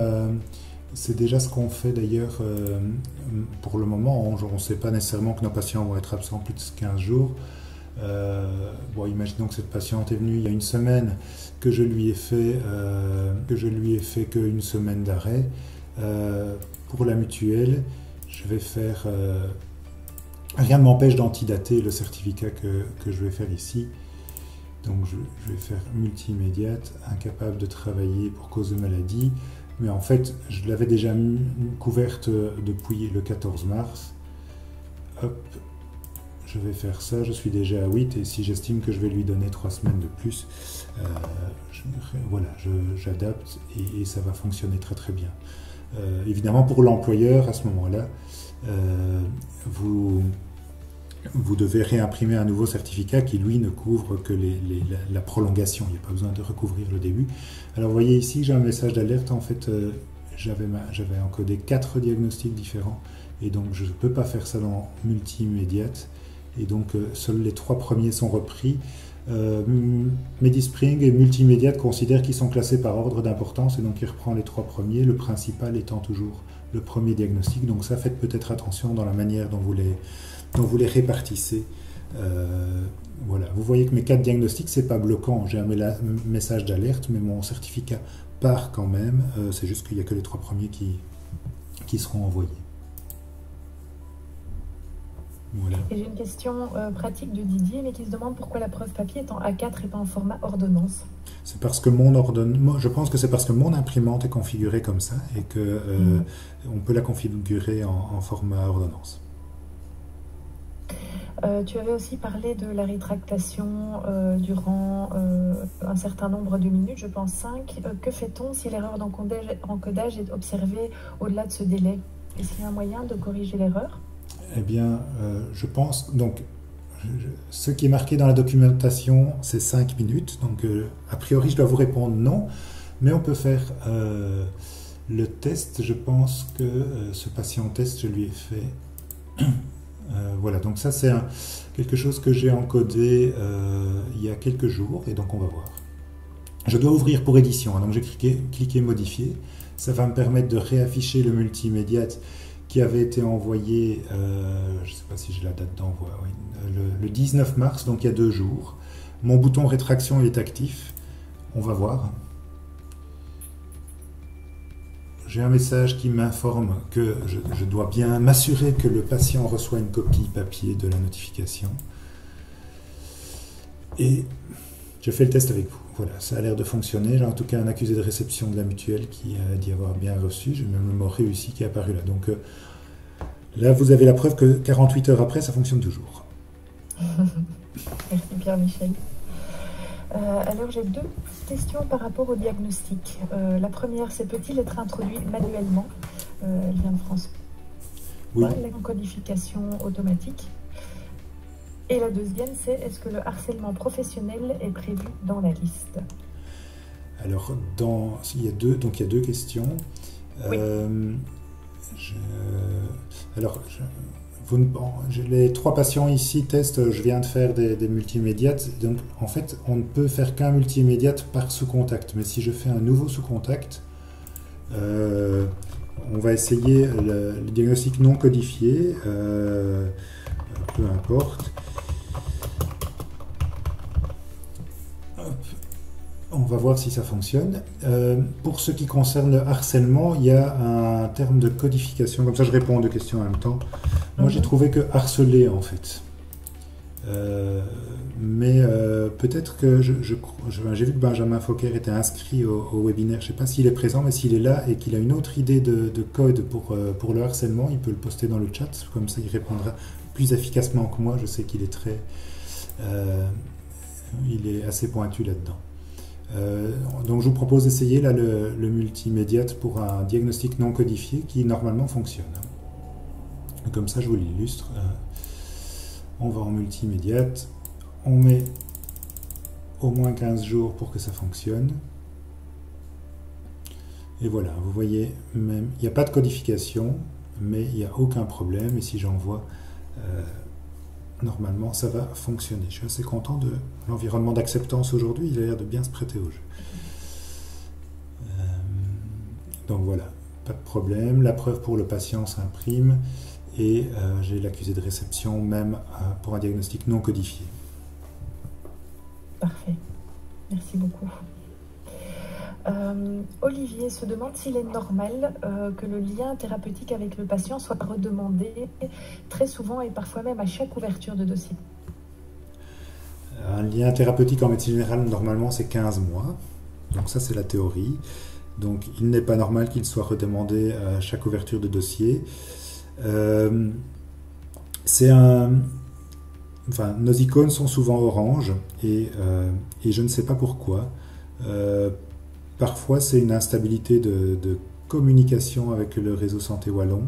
C'est déjà ce qu'on fait d'ailleurs pour le moment. On ne sait pas nécessairement que nos patients vont être absents plus de 15 jours. Imaginons que cette patiente est venue il y a une semaine, que je lui ai fait qu'une semaine d'arrêt. Pour la mutuelle, je vais faire... rien ne m'empêche d'antidater le certificat que je vais faire ici. Donc je vais faire multi-immédiate, incapable de travailler pour cause de maladie. Mais en fait, je l'avais déjà mis couverte depuis le 14 mars. Hop, je vais faire ça, je suis déjà à 8 et si j'estime que je vais lui donner 3 semaines de plus, j'adapte et ça va fonctionner très très bien. Évidemment, pour l'employeur, à ce moment-là, vous devez réimprimer un nouveau certificat qui, lui, ne couvre que la prolongation. Il n'y a pas besoin de recouvrir le début. Alors, vous voyez ici, j'ai un message d'alerte. En fait, j'avais encodé 4 diagnostics différents. Et donc, je ne peux pas faire ça dans multi-immédiate. Et donc, seuls les 3 premiers sont repris. MediSpring et multi-immédiate considèrent qu'ils sont classés par ordre d'importance. Et donc, il reprend les 3 premiers, le principal étant toujours le premier diagnostic. Donc, ça, faites peut-être attention dans la manière dont vous les répartissez Voilà, vous voyez que mes 4 diagnostics, c'est pas bloquant. J'ai un message d'alerte, mais mon certificat part quand même. C'est juste qu'il n'y a que les 3 premiers qui seront envoyés. Voilà. Et j'ai une question pratique de Didier, mais qui se demande pourquoi la preuve papier est en A4 et pas en format ordonnance. C'est parce que je pense que c'est parce que mon imprimante est configurée comme ça et que on peut la configurer en format ordonnance. Tu avais aussi parlé de la rétractation durant un certain nombre de minutes, je pense 5. Que fait-on si l'erreur d'encodage est observée au-delà de ce délai? Est-ce qu'il y a un moyen de corriger l'erreur? Eh bien, je pense... Donc, ce qui est marqué dans la documentation, c'est 5 minutes. Donc, a priori, je dois vous répondre non. Mais on peut faire le test. Je pense que ce patient test, je lui ai fait... voilà, donc ça c'est quelque chose que j'ai encodé il y a quelques jours et donc on va voir. Je dois ouvrir pour édition, hein, donc j'ai cliqué modifier. Ça va me permettre de réafficher le multimédia qui avait été envoyé, je ne sais pas si j'ai la date d'envoi, oui, le 19 mars, donc il y a 2 jours. Mon bouton rétraction est actif, on va voir. J'ai un message qui m'informe que je dois bien m'assurer que le patient reçoit une copie papier de la notification. Et je fais le test avec vous. Voilà, ça a l'air de fonctionner. J'ai en tout cas un accusé de réception de la mutuelle qui a dit avoir bien reçu. J'ai même le mot réussi qui est apparu là. Donc là, vous avez la preuve que 48 heures après, ça fonctionne toujours. Merci Pierre-Michel. Alors j'ai 2 questions par rapport au diagnostic. La première, c'est peut-il être introduit manuellement? Elle vient de François. Oui. La codification automatique. Et la deuxième, c'est est-ce que le harcèlement professionnel est prévu dans la liste? Alors, il y a 2 questions. Oui. Les 3 patients ici testent, je viens de faire des multimédiates. Donc, en fait, on ne peut faire qu'un multimédiate par sous-contact. Mais si je fais un nouveau sous-contact, on va essayer le diagnostic non codifié. Peu importe. Hop. On va voir si ça fonctionne. Pour ce qui concerne le harcèlement, il y a un terme de codification. Comme ça, je réponds aux 2 questions en même temps. Moi, j'ai trouvé que harceler, en fait. Mais peut-être que j'ai vu que Benjamin Fauquer était inscrit au webinaire. Je ne sais pas s'il est présent, mais s'il est là et qu'il a une autre idée de code pour le harcèlement, il peut le poster dans le chat. Comme ça, il répondra plus efficacement que moi. Je sais qu'il est il est assez pointu là-dedans. Donc je vous propose d'essayer là le multimédiate pour un diagnostic non codifié qui normalement fonctionne. Comme ça je vous l'illustre. On va en multimédiate, on met au moins 15 jours pour que ça fonctionne. Et voilà, vous voyez, même il n'y a pas de codification, mais il n'y a aucun problème. Et si j'envoie, normalement ça va fonctionner. Je suis assez content de l'environnement d'acceptance aujourd'hui, il a l'air de bien se prêter au jeu. Donc voilà, pas de problème. La preuve pour le patient s'imprime et j'ai l'accusé de réception même pour un diagnostic non codifié. Parfait, merci beaucoup. Olivier se demande s'il est normal que le lien thérapeutique avec le patient soit redemandé très souvent et parfois même à chaque ouverture de dossier. Un lien thérapeutique en médecine générale, normalement, c'est 15 mois. Donc ça, c'est la théorie. Donc il n'est pas normal qu'il soit redemandé à chaque ouverture de dossier. Nos icônes sont souvent orange et je ne sais pas pourquoi. Parfois, c'est une instabilité de communication avec le réseau Santé Wallon.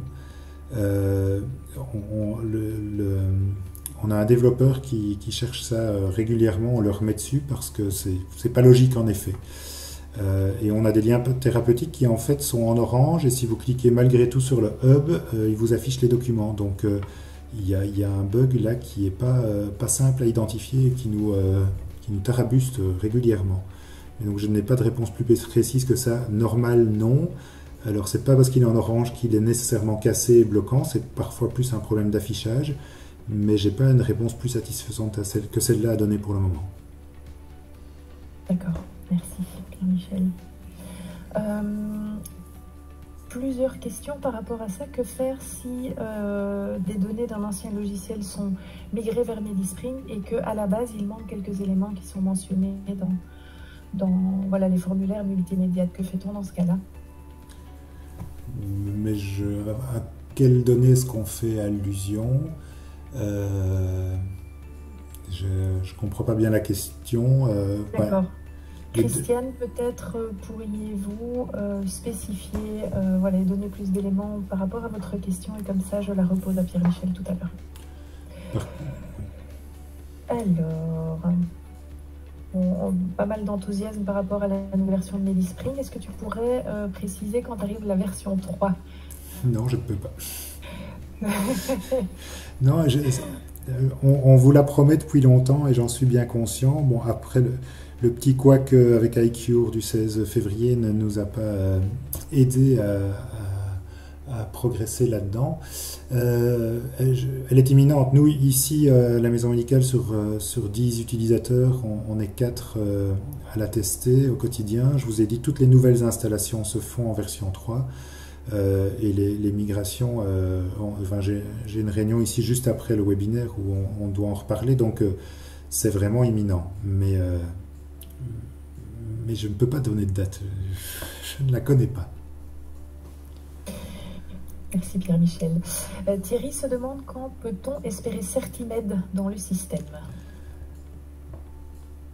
On a un développeur qui cherche ça régulièrement, on le remet dessus parce que c'est pas logique en effet. Et on a des liens thérapeutiques qui en fait sont en orange et si vous cliquez malgré tout sur le hub, il vous affiche les documents. Donc il y a un bug là qui n'est pas simple à identifier et qui nous tarabuste régulièrement. Et donc je n'ai pas de réponse plus précise que ça. Normal, non. Alors c'est pas parce qu'il est en orange qu'il est nécessairement cassé et bloquant, c'est parfois plus un problème d'affichage. mais j'ai pas une réponse plus satisfaisante que celle-là à donner pour le moment. D'accord, merci Pierre-Michel. Plusieurs questions par rapport à ça. Que faire si des données d'un ancien logiciel sont migrées vers MediSpring et qu'à la base, il manque quelques éléments qui sont mentionnés dans voilà, les formulaires multimédia? Que fait-on dans ce cas-là? Mais à quelles données est-ce qu'on fait allusion? Je ne comprends pas bien la question. D'accord. Ouais. Christiane, peut-être pourriez-vous spécifier, voilà, et donner plus d'éléments par rapport à votre question, et comme ça je la repose à Pierre-Michel tout à l'heure. Alors, pas mal d'enthousiasme par rapport à la nouvelle version de MediSpring. Est-ce que tu pourrais préciser quand arrive la version 3? Non, je ne peux pas. Non, on vous la promet depuis longtemps et j'en suis bien conscient. Bon, après, le petit couac avec iCure du 16 février ne nous a pas aidé à progresser là-dedans. Elle est imminente. Nous, ici, à la maison médicale, sur 10 utilisateurs, on est 4 à la tester au quotidien. Je vous ai dit, toutes les nouvelles installations se font en version 3. Et les migrations, enfin, j'ai une réunion ici juste après le webinaire où on doit en reparler, donc c'est vraiment imminent. Mais je ne peux pas donner de date, je ne la connais pas. Merci Pierre-Michel. Thierry se demande quand peut-on espérer Certimed dans le système?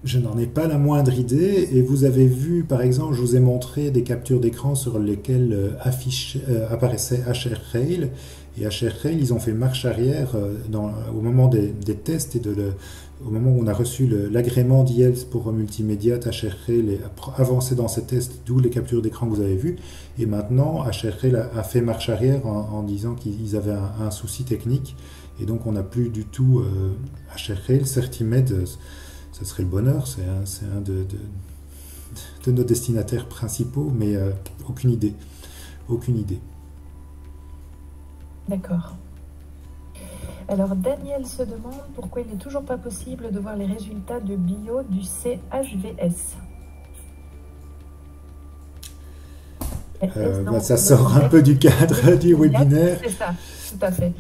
Je n'en ai pas la moindre idée, et vous avez vu, par exemple, je vous ai montré des captures d'écran sur lesquelles apparaissait HRRail, et HRRail, ils ont fait marche arrière au moment des tests et au moment où on a reçu l'agrément d'IELTS pour multimédia. HRRail est avancé dans ces tests, d'où les captures d'écran que vous avez vues, et maintenant HRRail a fait marche arrière en disant qu'ils avaient un souci technique, et donc on n'a plus du tout HRRail. Certimed, ça serait le bonheur, c'est un de nos destinataires principaux, mais aucune idée. Aucune idée. D'accord. Alors Daniel se demande pourquoi il n'est toujours pas possible de voir les résultats de bio du CHVS. Ça sort un peu du cadre du webinaire. C'est ça, tout à fait.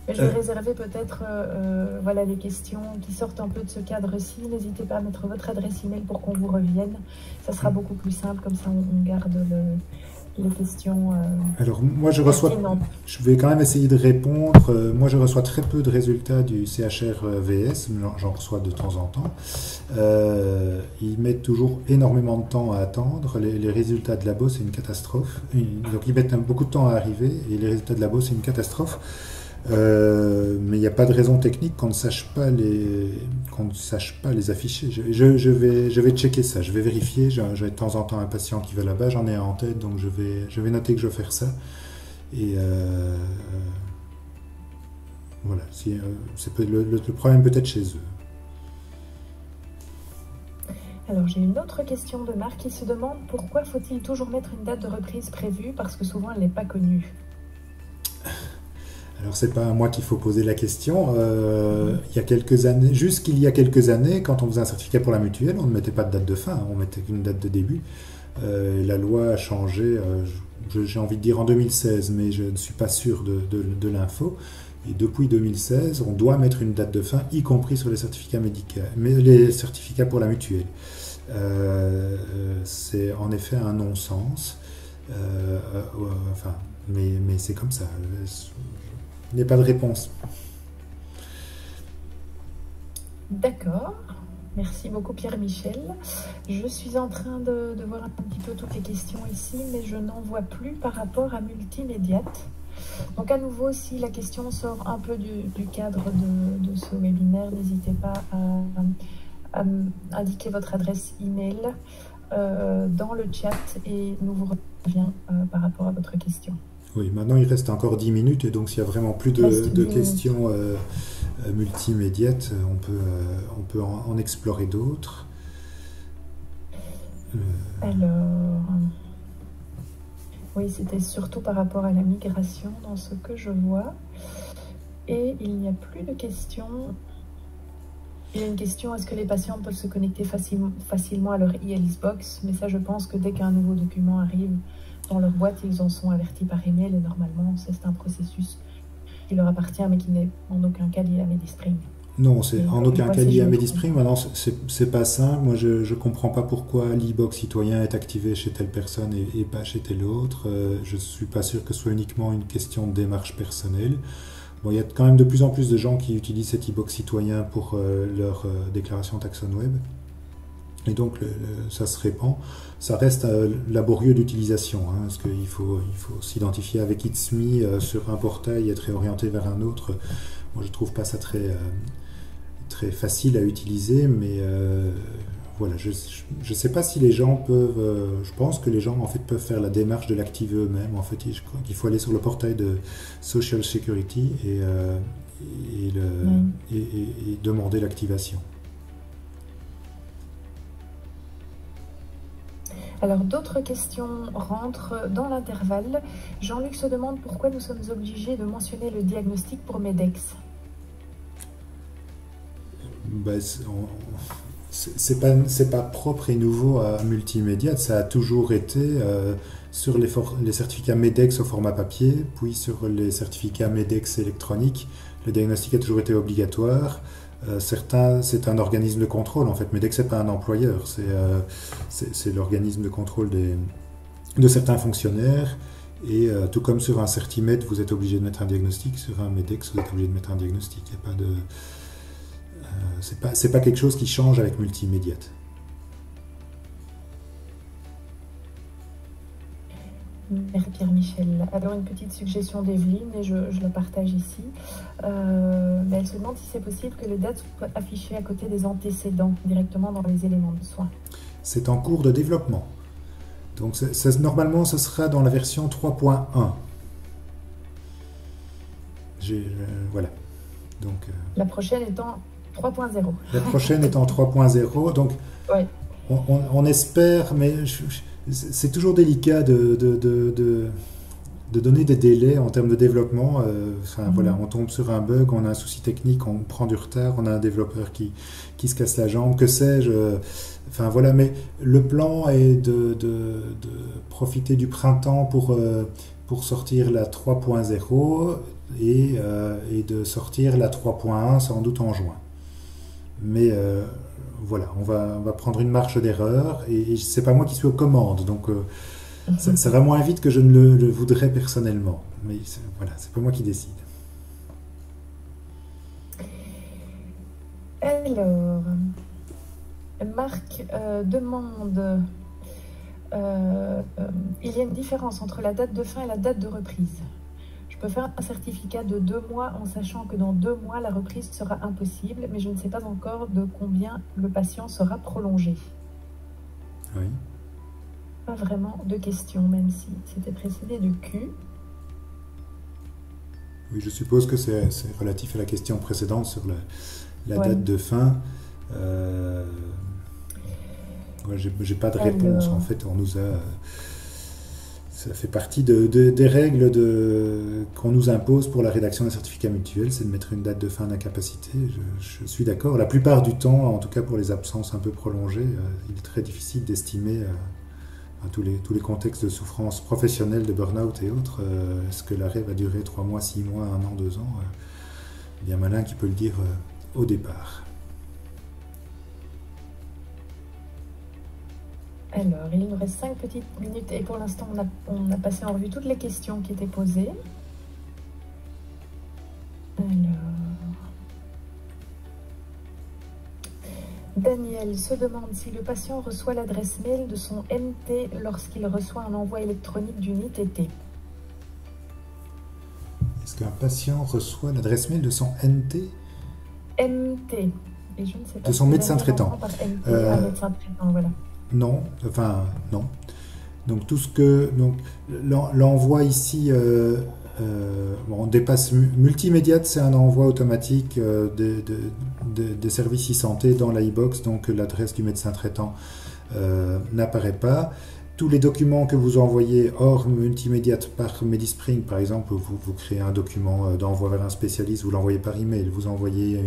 Je vais réserver peut-être voilà, les questions qui sortent un peu de ce cadre-ci. N'hésitez pas à mettre votre adresse email pour qu'on vous revienne. Ça sera beaucoup plus simple, comme ça on garde les questions. Alors moi je vais quand même essayer de répondre. Moi je reçois très peu de résultats du CHRVS, j'en reçois de temps en temps. Ils mettent toujours énormément de temps à attendre. Les résultats de labo, c'est une catastrophe. Donc ils mettent beaucoup de temps à arriver, et les résultats de labo, c'est une catastrophe. Mais il n'y a pas de raison technique qu'on ne sache pas les afficher. Je vais checker ça, je vais vérifier. J'ai de temps en temps un patient qui va là-bas, j'en ai un en tête, donc je vais noter que je vais faire ça. Et voilà, le problème peut-être chez eux. Alors j'ai une autre question de Marc qui se demande pourquoi faut-il toujours mettre une date de reprise prévue, parce que souvent elle n'est pas connue. Alors c'est pas à moi qu'il faut poser la question. Il y a quelques années, jusqu'il y a quelques années, quand on faisait un certificat pour la mutuelle, on ne mettait pas de date de fin, on mettait qu'une date de début. La loi a changé, j'ai envie de dire en 2016, mais je ne suis pas sûr de l'info. Et depuis 2016, on doit mettre une date de fin, y compris sur les certificats médicaux, mais les certificats pour la mutuelle. C'est en effet un non-sens. Enfin, mais c'est comme ça. Il n'y a pas de réponse. D'accord. Merci beaucoup Pierre-Michel. Je suis en train de voir un petit peu toutes les questions ici, mais je n'en vois plus par rapport à Multimédiate. Donc à nouveau, si la question sort un peu du cadre de ce webinaire, n'hésitez pas à indiquer votre adresse email dans le chat et nous vous reviendrons par rapport à votre question. Oui, maintenant il reste encore 10 minutes, et donc s'il n'y a vraiment plus de questions multimédiates, on peut en explorer d'autres. Alors, oui, c'était surtout par rapport à la migration dans ce que je vois. Et il n'y a plus de questions. Il y a une question, est-ce que les patients peuvent se connecter facilement à leur eHealthBox? Mais ça, je pense que dès qu'un nouveau document arrive dans leur boîte, ils en sont avertis par email et normalement, c'est un processus qui leur appartient, mais qui n'est en aucun cas lié à Medispring. Non, c'est Et en une aucun fois, cas c'est lié à juste. Medispring. Maintenant, c'est pas simple. Moi, je ne comprends pas pourquoi l'e-box citoyen est activé chez telle personne et pas chez telle autre. Je suis pas sûr que ce soit uniquement une question de démarche personnelle. Bon, il y a quand même de plus en plus de gens qui utilisent cet e-box citoyen pour leur déclaration taxon web. Et donc, ça se répand. Ça reste laborieux d'utilisation, hein, parce qu'il faut s'identifier avec ITSME sur un portail et être réorienté vers un autre. Moi, je trouve pas ça très facile à utiliser, mais voilà, je ne sais pas si les gens peuvent. Je pense que les gens en fait peuvent faire la démarche de l'activer eux-mêmes. En fait, je crois qu'il faut aller sur le portail de Social Security et demander l'activation. Alors, d'autres questions rentrent dans l'intervalle. Jean-Luc se demande pourquoi nous sommes obligés de mentionner le diagnostic pour MEDEX. Ben, c'est pas propre et nouveau à Multimédia. Ça a toujours été sur les certificats MEDEX au format papier, puis sur les certificats MEDEX électroniques. Le diagnostic a toujours été obligatoire. Certains, c'est un organisme de contrôle. En fait, MEDEX n'est pas un employeur. C'est l'organisme de contrôle de certains fonctionnaires. Et tout comme sur un Certimed, vous êtes obligé de mettre un diagnostic. Sur un MEDEX, vous êtes obligé de mettre un diagnostic. Il n'y a pas de... c'est pas quelque chose qui change avec Multimédia. Merci Pierre-Michel. Alors une petite suggestion d'Evelyne et je la partage ici. Mais elle se demande si c'est possible que les dates soient affichées à côté des antécédents directement dans les éléments de soins. C'est en cours de développement. Donc normalement ce sera dans la version 3.1. Voilà. Donc, la prochaine étant 3.0. La prochaine étant 3.0. Donc ouais. on espère, mais c'est toujours délicat de donner des délais en termes de développement. Voilà, on tombe sur un bug, on a un souci technique, on prend du retard, on a un développeur qui se casse la jambe, que sais-je. Enfin voilà, mais le plan est de profiter du printemps pour sortir la 3.0 et de sortir la 3.1 sans doute en juin. Mais voilà, on va prendre une marche d'erreur et c'est pas moi qui suis aux commandes, donc ça va moins vite que je ne le voudrais personnellement. Mais voilà, c'est pas moi qui décide. Alors, Marc demande, il y a une différence entre la date de fin et la date de reprise. Je peux faire un certificat de 2 mois en sachant que dans 2 mois, la reprise sera impossible, mais je ne sais pas encore de combien le patient sera prolongé. Oui. Pas vraiment de questions, même si c'était précédé de Q. Oui, je suppose que c'est relatif à la question précédente sur la date de fin. J'ai pas de réponse. En fait, on nous a... Ça fait partie des règles qu'on nous impose pour la rédaction d'un certificat mutuel, c'est de mettre une date de fin d'incapacité. Je suis d'accord. La plupart du temps, en tout cas pour les absences un peu prolongées, il est très difficile d'estimer tous les contextes de souffrance professionnelle, de burn-out et autres. Est-ce que l'arrêt va durer 3 mois, 6 mois, 1 an, 2 ans? Bien malin qui peut le dire au départ. Alors, il nous reste 5 petites minutes et pour l'instant, on a passé en revue toutes les questions qui étaient posées. Alors, Daniel se demande si le patient reçoit l'adresse mail de son MT lorsqu'il reçoit un envoi électronique d'une ITT. Est-ce qu'un patient reçoit l'adresse mail de son NT? MT. Et je ne sais pas de son médecin traitant. Par MT, un médecin traitant, voilà. Non, enfin non. Donc tout ce que l'envoi ici, on dépasse Multimédia, c'est un envoi automatique des services e-santé dans la e-box, donc l'adresse du médecin traitant n'apparaît pas. tous les documents que vous envoyez hors multimédia par MediSpring, par exemple, vous créez un document d'envoi vers un spécialiste, vous l'envoyez par email, vous envoyez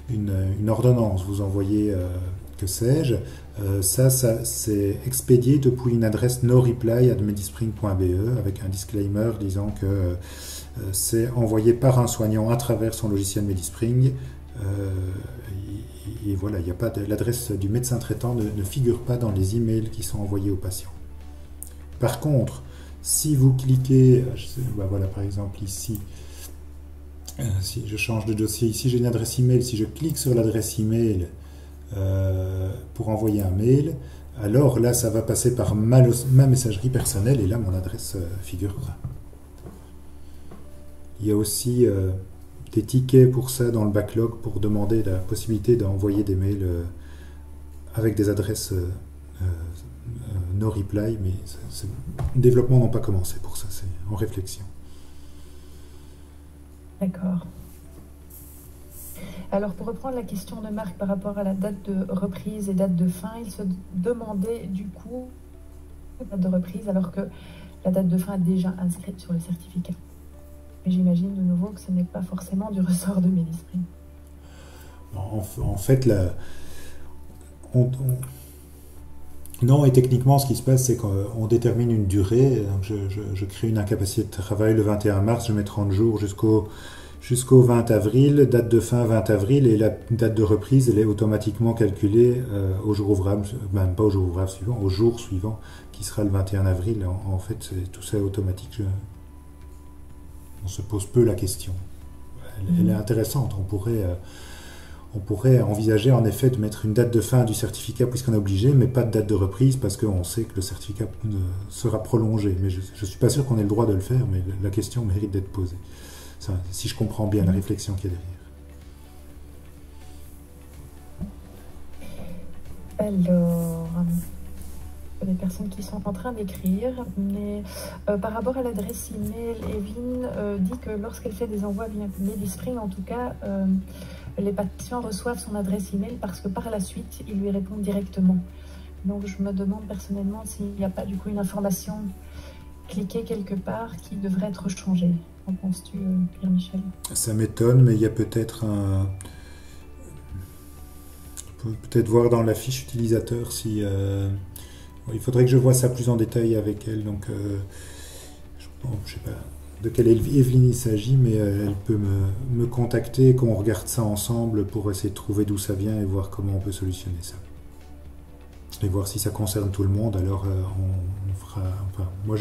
une ordonnance, vous envoyez que sais-je, ça c'est expédié depuis une adresse noreply@medispring.be avec un disclaimer disant que c'est envoyé par un soignant à travers son logiciel MediSpring. Et voilà, il n'y a pas l'adresse du médecin traitant ne figure pas dans les emails qui sont envoyés aux patients. Par contre, si vous cliquez, voilà par exemple ici, si je change de dossier, ici j'ai une adresse email, si je clique sur l'adresse email pour envoyer un mail, alors là ça va passer par ma messagerie personnelle et là mon adresse figurera. Il y a aussi des tickets pour ça dans le backlog pour demander la possibilité d'envoyer des mails avec des adresses no reply, mais le développement n'a pas commencé pour ça, c'est en réflexion. D'accord. Alors pour reprendre la question de Marc par rapport à la date de reprise et date de fin, il se demandait du coup la date de reprise alors que la date de fin est déjà inscrite sur le certificat. Mais j'imagine de nouveau que ce n'est pas forcément du ressort de MediSpring. En fait, non, et techniquement, ce qui se passe, c'est qu'on détermine une durée. Donc je crée une incapacité de travail le 21 mars, je mets 30 jours jusqu'au 20 avril, date de fin 20 avril, et la date de reprise, elle est automatiquement calculée au jour ouvrable, même pas au jour ouvrable suivant, au jour suivant, qui sera le 21 avril. En fait, tout ça est automatique. On se pose peu la question. Elle est intéressante. On pourrait envisager en effet de mettre une date de fin du certificat puisqu'on est obligé, mais pas de date de reprise parce qu'on sait que le certificat sera prolongé. Mais je ne suis pas sûr qu'on ait le droit de le faire, mais la question mérite d'être posée. Ça, si je comprends bien la réflexion qu'il y a derrière. Alors, des personnes qui sont en train d'écrire, mais par rapport à l'adresse email, Evelyne dit que lorsqu'elle fait des envois via MediSpring, en tout cas, les patients reçoivent son adresse email parce que par la suite, ils lui répondent directement. Donc je me demande personnellement s'il n'y a pas du coup une information cliquée quelque part qui devrait être changée. Qu'en penses-tu, Pierre-Michel? Ça m'étonne, mais il y a peut-être peut-être voir dans la fiche utilisateur si... il faudrait que je vois ça plus en détail avec elle, donc je ne sais pas de quelle Evelyne il s'agit, mais elle peut me contacter, qu'on regarde ça ensemble pour essayer de trouver d'où ça vient et voir comment on peut solutionner ça. Et voir si ça concerne tout le monde, alors on fera... Enfin, moi,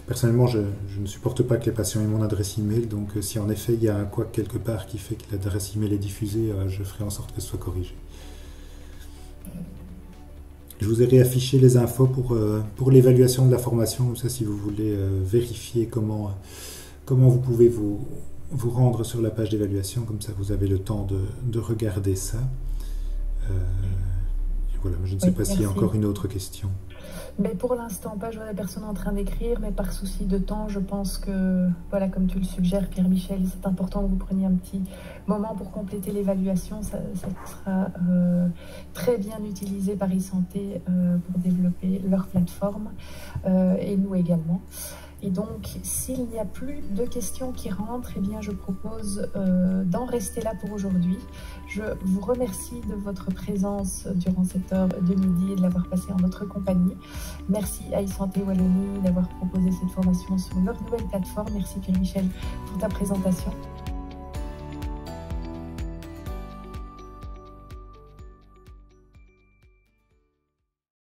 personnellement, je ne supporte pas que les patients aient mon adresse email, donc si en effet il y a un couac quelque part qui fait que l'adresse email est diffusée, je ferai en sorte que ce soit corrigé. Je vous ai réaffiché les infos pour l'évaluation de la formation, comme ça si vous voulez vérifier comment vous pouvez vous rendre sur la page d'évaluation, comme ça vous avez le temps de regarder ça. Voilà, je ne sais pas s'il y a encore une autre question. Mais pour l'instant, pas, je vois la personne en train d'écrire, mais par souci de temps, je pense que, voilà, comme tu le suggères, Pierre-Michel, c'est important que vous preniez un petit moment pour compléter l'évaluation. Ça sera très bien utilisé par e-santé pour développer leur plateforme, et nous également. Et donc, s'il n'y a plus de questions qui rentrent, eh bien, je propose d'en rester là pour aujourd'hui. Je vous remercie de votre présence durant cette heure de midi et de l'avoir passée en notre compagnie. Merci à e-santé Wallonie d'avoir proposé cette formation sur leur nouvelle plateforme. Merci Pierre-Michel pour ta présentation.